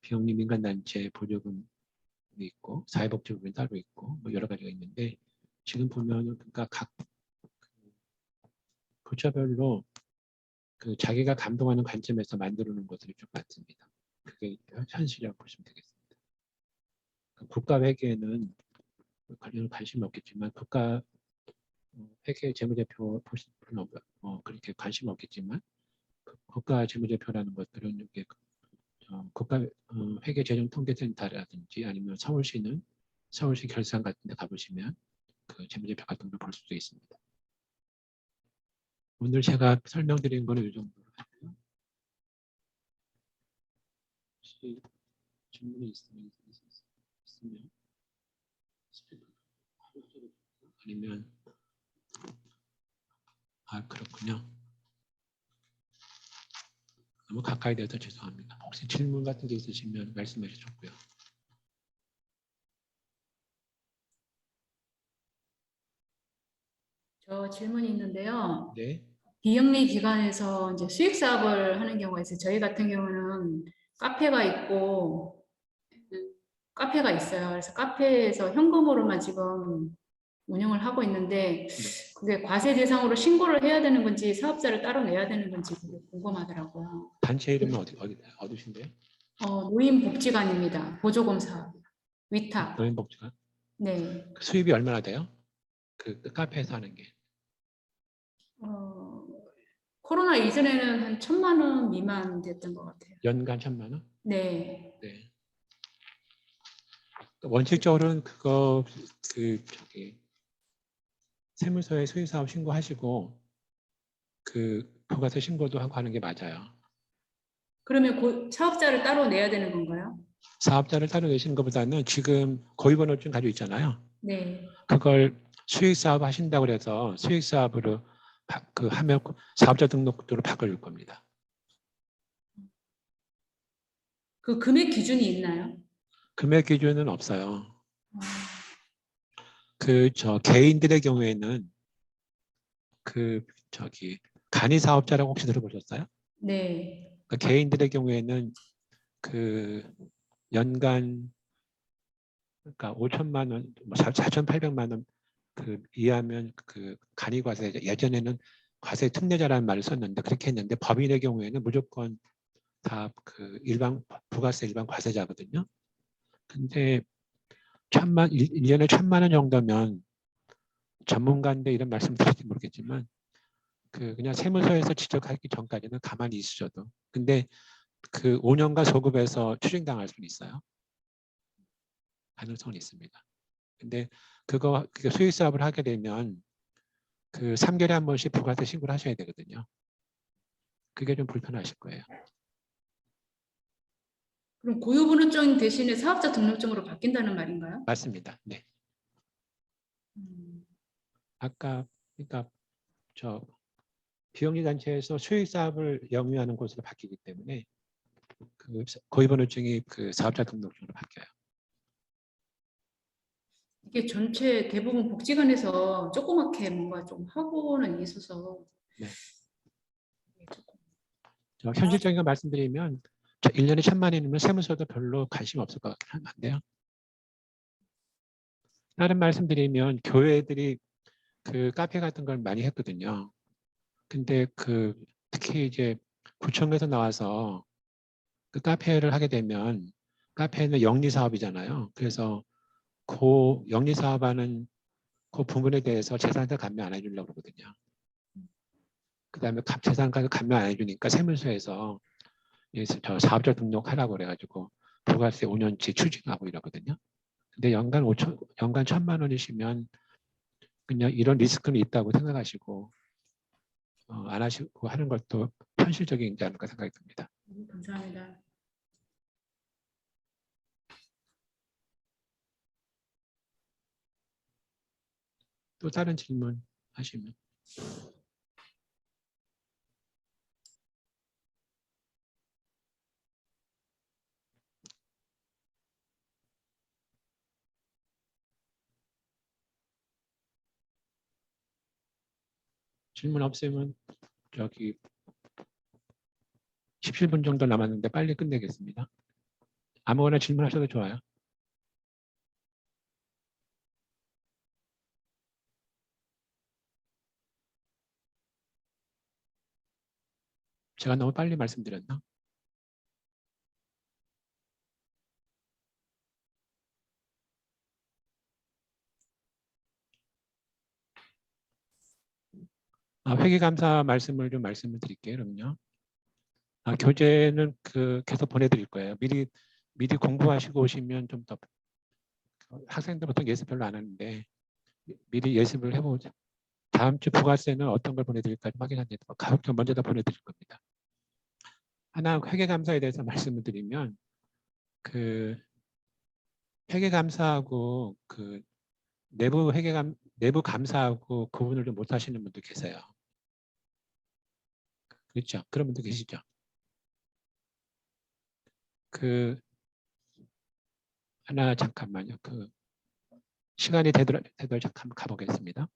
비영리 민간단체 보조금이 있고 사회복지부는 따로 있고 뭐 여러 가지가 있는데 지금 보면은 그러니까 각 부처별로 그 자기가 감동하는 관점에서 만들어 놓은 것들이 좀 많습니다. 그게 현실이라고 보시면 되겠습니다. 국가 회계에는 관심이 없겠지만 국가 회계 재무제표 보실 분은 그렇게 관심 없겠지만 국가 재무제표라는 것들은 이게 국가 회계 재정 통계센터라든지 아니면 서울시는 서울시 결산 같은 데 가보시면 그 재무제표 같은 걸 볼 수도 있습니다. 오늘 제가 설명드린 거는 이 정도로 하고요. 혹시 질문이 있으면 아니면 그렇군요. 너무 가까이 돼서 죄송합니다. 혹시 질문 같은 게 있으시면 말씀해 주셨고요. 저 질문이 있는데요. 네. 비영리 기관에서 이제 수익 사업을 하는 경우가 있어요. 저희 같은 경우는 카페가 있고 카페가 있어요. 그래서 카페에서 현금으로만 지금 운영을 하고 있는데 그게 과세 대상으로 신고를 해야 되는 건지 사업자를 따로 내야 되는 건지 그게 궁금하더라고요. 단체 이름은 어디신데요? 노인복지관입니다. 보조금 사업 위탁. 노인복지관. 네. 그 수입이 얼마나 돼요? 그 카페에서 하는 게. 코로나 이전에는 한 1,000만 원 미만 됐던 것 같아요. 연간 1,000만 원? 네. 네. 원칙적으로는 그거 세무서에 수익사업 신고하시고 그 부가세 신고도 하고 하는 게 맞아요. 그러면 사업자를 따로 내야 되는 건가요? 사업자를 따로 내시는 것보다는 지금 고유번호증 가지고 있잖아요. 네. 그걸 수익사업 하신다고 해서 수익사업으로 하면 사업자 등록도로 바꿔줄 겁니다. 그 금액 기준이 있나요? 금액 기준은 없어요. 개인들의 경우에는 간이 사업자라고 혹시 들어보셨어요? 네. 개인들의 경우에는 연간 그러니까 5천만 원, 4,800만 원 이하면 간이과세 예전에는 과세 특례자라는 말을 썼는데 그렇게 했는데 법인의 경우에는 무조건 다 일반 부가세 일반 과세자거든요. 근데 1년에 1,000만 원 정도면 전문가인데 이런 말씀 드릴지 모르겠지만 그냥 세무서에서 지적하기 전까지는 가만히 있으셔도 근데 5년간 소급해서 추징당할 수는 있어요. 가능성은 있습니다. 근데 그거 수익 사업을 하게 되면 그 3개월에 한 번씩 부가세 신고를 하셔야 되거든요. 그게 좀 불편하실 거예요. 그럼 고유분업증 대신에 사업자 등록증으로 바뀐다는 말인가요? 맞습니다. 네. 음, 아까 그러니까 저 비영리 단체에서 수익 사업을 영위하는 곳으로 바뀌기 때문에 그 고유번호증이 그 사업자 등록증으로 바뀌어요. 이게 전체 대부분 복지관에서 조그맣게 뭔가 좀 하고는 있어서 네. 이게 조금 저 현실적인 거 말씀드리면 1년에 1,000만 원이면 세무서도 별로 관심 없을 것 같긴 한데요. 다른 말씀드리면 교회들이 그 카페 같은 걸 많이 했거든요. 근데 그 특히 이제 구청에서 나와서 그 카페를 하게 되면 카페는 영리 사업이잖아요. 그래서 그 영리 사업하는 그 부분에 대해서 재산세 감면 안 해주려고 그러거든요. 그다음에 재산가를 감면 안 해주니까 세무서에서 저 사업자 등록하라고 그래가지고 부가세 5년치 추징하고 이러거든요. 근데 연간 1,000만 원이시면 그냥 이런 리스크는 있다고 생각하시고 안 하시고 하는 것도 현실적이지 않을까 생각이 듭니다. 감사합니다. 또 다른 질문 하시면. 질문 없으면 저기 17분 정도 남았는데 빨리 끝내겠습니다. 아무거나 질문하셔도 좋아요. 제가 너무 빨리 말씀드렸나? 회계감사 말씀을 좀 말씀을 드릴게요. 그럼요. 교재는 계속 보내드릴 거예요. 미리 공부하시고 오시면 좀 더 학생들 보통 예습 별로 안 하는데 미리 예습을 해보죠. 다음 주 부가세는 어떤 걸 보내드릴까 확인하는데 가급적 먼저 다 보내드릴 겁니다. 하나 회계감사에 대해서 말씀을 드리면 그 회계감사하고 그 내부 감사하고 구분을 좀 못하시는 분도 계세요. 그렇죠? 그런 분도 계시죠? 하나 잠깐만요. 시간이 되도록 잠깐 가보겠습니다.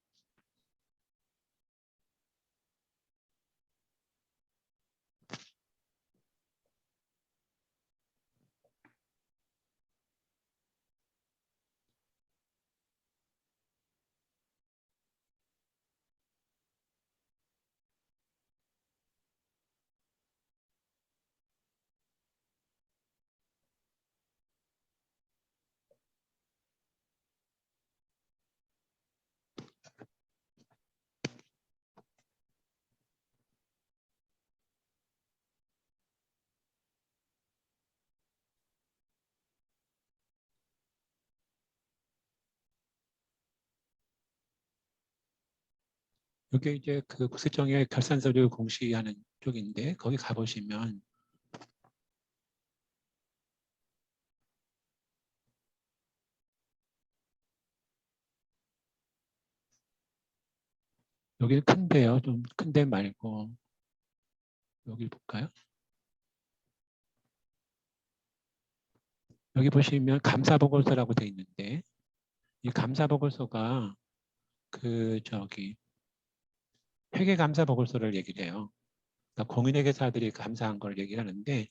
이게 이제 그 국세청의 결산 서류 공시하는 쪽인데 거기 가보시면 여기 큰데요. 좀 큰데 말고 여기 볼까요? 여기 보시면 감사보고서라고 돼 있는데 이 감사보고서가 회계감사보고서를 얘기를 해요. 그러니까 공인회계사들이 감사한 걸 얘기를 하는데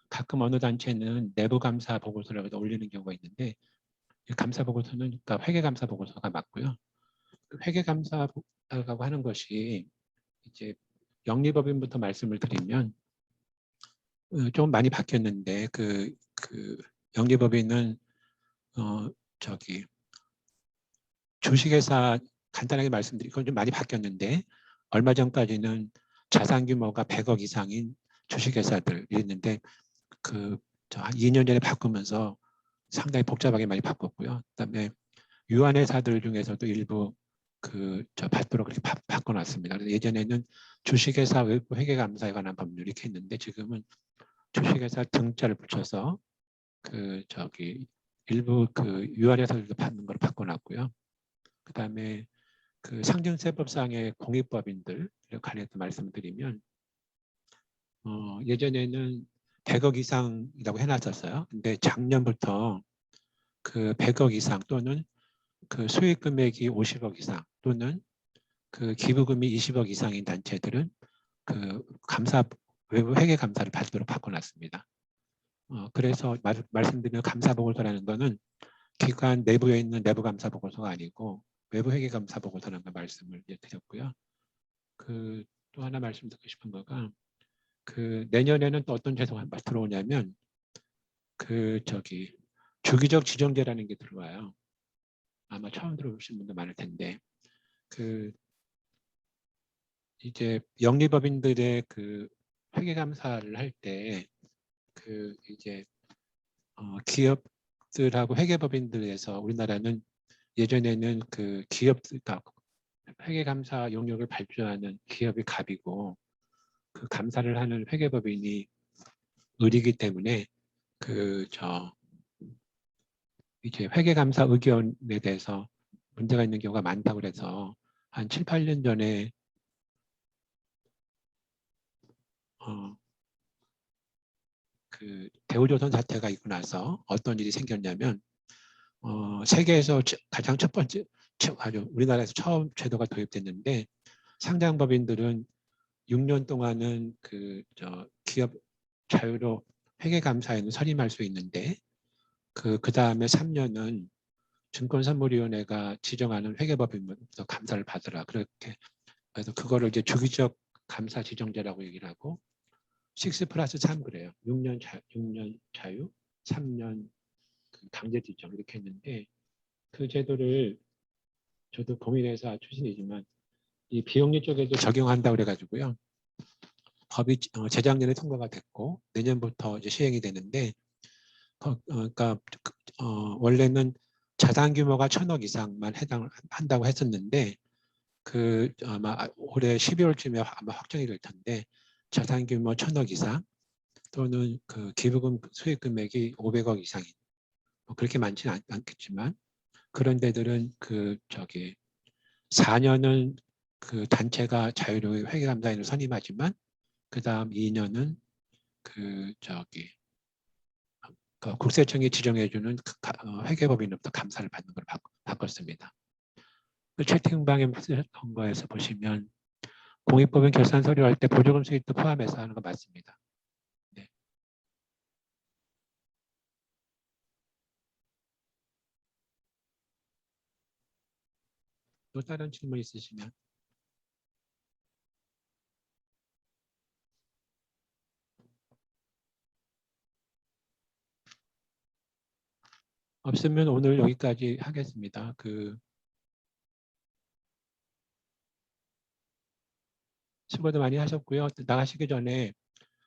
가끔 어느 단체는 내부감사보고서라고 올리는 경우가 있는데 이 감사보고서는 그러니까 회계감사보고서가 맞고요. 회계감사라고 하는 것이 이제 영리법인부터 말씀을 드리면 좀 많이 바뀌었는데 그 영리법인은 주식회사 간단하게 말씀드리고 그건 좀 많이 바뀌었는데 얼마 전까지는 자산 규모가 100억 이상인 주식회사들이 있는데 한 2년 전에 바꾸면서 상당히 복잡하게 많이 바꿨고요. 그다음에 유한 회사들 중에서도 일부 저 받도록 그렇게 바꿔놨습니다. 그래서 예전에는 주식회사 외부 회계감사에 관한 법률이 이렇게 있는데 지금은 주식회사 등자를 붙여서 일부 유한 회사들도 받는 걸 바꿔놨고요. 그다음에 상증세법상의 공익법인들 관해서 말씀드리면 예전에는 100억 이상이라고 해놨었어요. 근데 작년부터 100억 이상 또는 수익 금액이 50억 이상 또는 기부금이 20억 이상인 단체들은 외부 회계 감사를 받도록 바꿔놨습니다. 그래서 말씀드리는 감사 보고서라는 거는 기관 내부에 있는 내부 감사 보고서가 아니고 외부 회계 감사 보고서라는 걸 말씀을 드렸고요. 또 하나 말씀드리고 싶은 거가 내년에는 또 어떤 제도가 들어오냐면 주기적 지정제라는 게 들어와요. 아마 처음 들어보신 분도 많을 텐데 이제 영리법인들의 회계 감사를 할 때 이제 기업들하고 회계법인들에서 우리나라는 예전에는 기업들과 회계 감사 용역을 발주하는 기업이 갑이고 감사를 하는 회계법인이 을이기 때문에 이제 회계감사 의견에 대해서 문제가 있는 경우가 많다고 그래서 한 7, 8년 전에 대우조선 사태가 있고 나서 어떤 일이 생겼냐면 세계에서 가장 첫 번째 우리나라에서 처음 제도가 도입됐는데 상장법인들은 6년 동안은 기업 자유로 회계감사에는 선임할 수 있는데 그 다음에 3년은 증권선물위원회가 지정하는 회계법인부터 감사를 받으라. 그래서 그거를 이제 주기적 감사 지정제라고 얘기를 하고 6+3 그래요. 6년 자유, 3년 강제 지정 이렇게 했는데 그 제도를 저도 공인회사 출신이지만 이 비영리 쪽에도 적용한다고 그래가지고요. 법이 재작년에 통과가 됐고 내년부터 이제 시행이 되는데 그러니까 원래는 자산 규모가 1,000억 이상만 해당한다고 했었는데 아마 올해 12월쯤에 아마 확정이 될 텐데 자산 규모 1,000억 이상 또는 기부금 수익 금액이 500억 이상인 그렇게 많지는 않겠지만 그런 데들은 4년은 단체가 자유로운 회계감사인을 선임하지만 그 다음 2년은 국세청이 지정해주는 회계법인으로부터 감사를 받는 걸 바꿨습니다. 채팅방에 쓰셨던 거에서 보시면 공익법인 결산 서류할 때 보조금 수익도 포함해서 하는 거 맞습니다. 네. 또 다른 질문 있으시면. 없으면 오늘 여기까지 하겠습니다. 수고도 많이 하셨고요. 나가시기 전에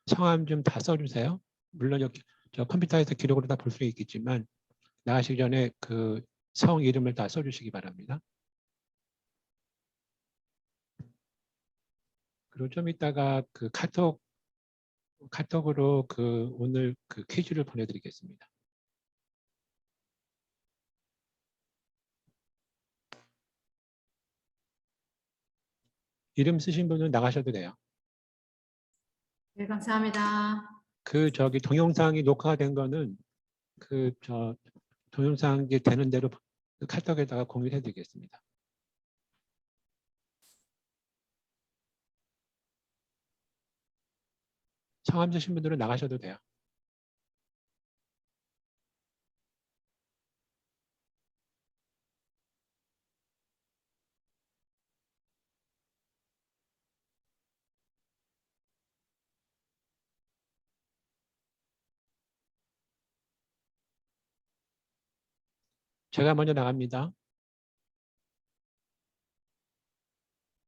성함 좀 다 써주세요. 물론 여기 저 컴퓨터에서 기록으로 다 볼 수 있겠지만 나가시기 전에 성 이름을 다 써주시기 바랍니다. 그리고 좀 이따가 카톡으로 오늘 퀴즈를 보내드리겠습니다. 이름 쓰신 분은 나가셔도 돼요. 네, 감사합니다. 동영상이 녹화가 된 거는 동영상이 되는 대로 카톡에다가 공유를 해드리겠습니다. 성함 쓰신 분들은 나가셔도 돼요. 제가 먼저 나갑니다.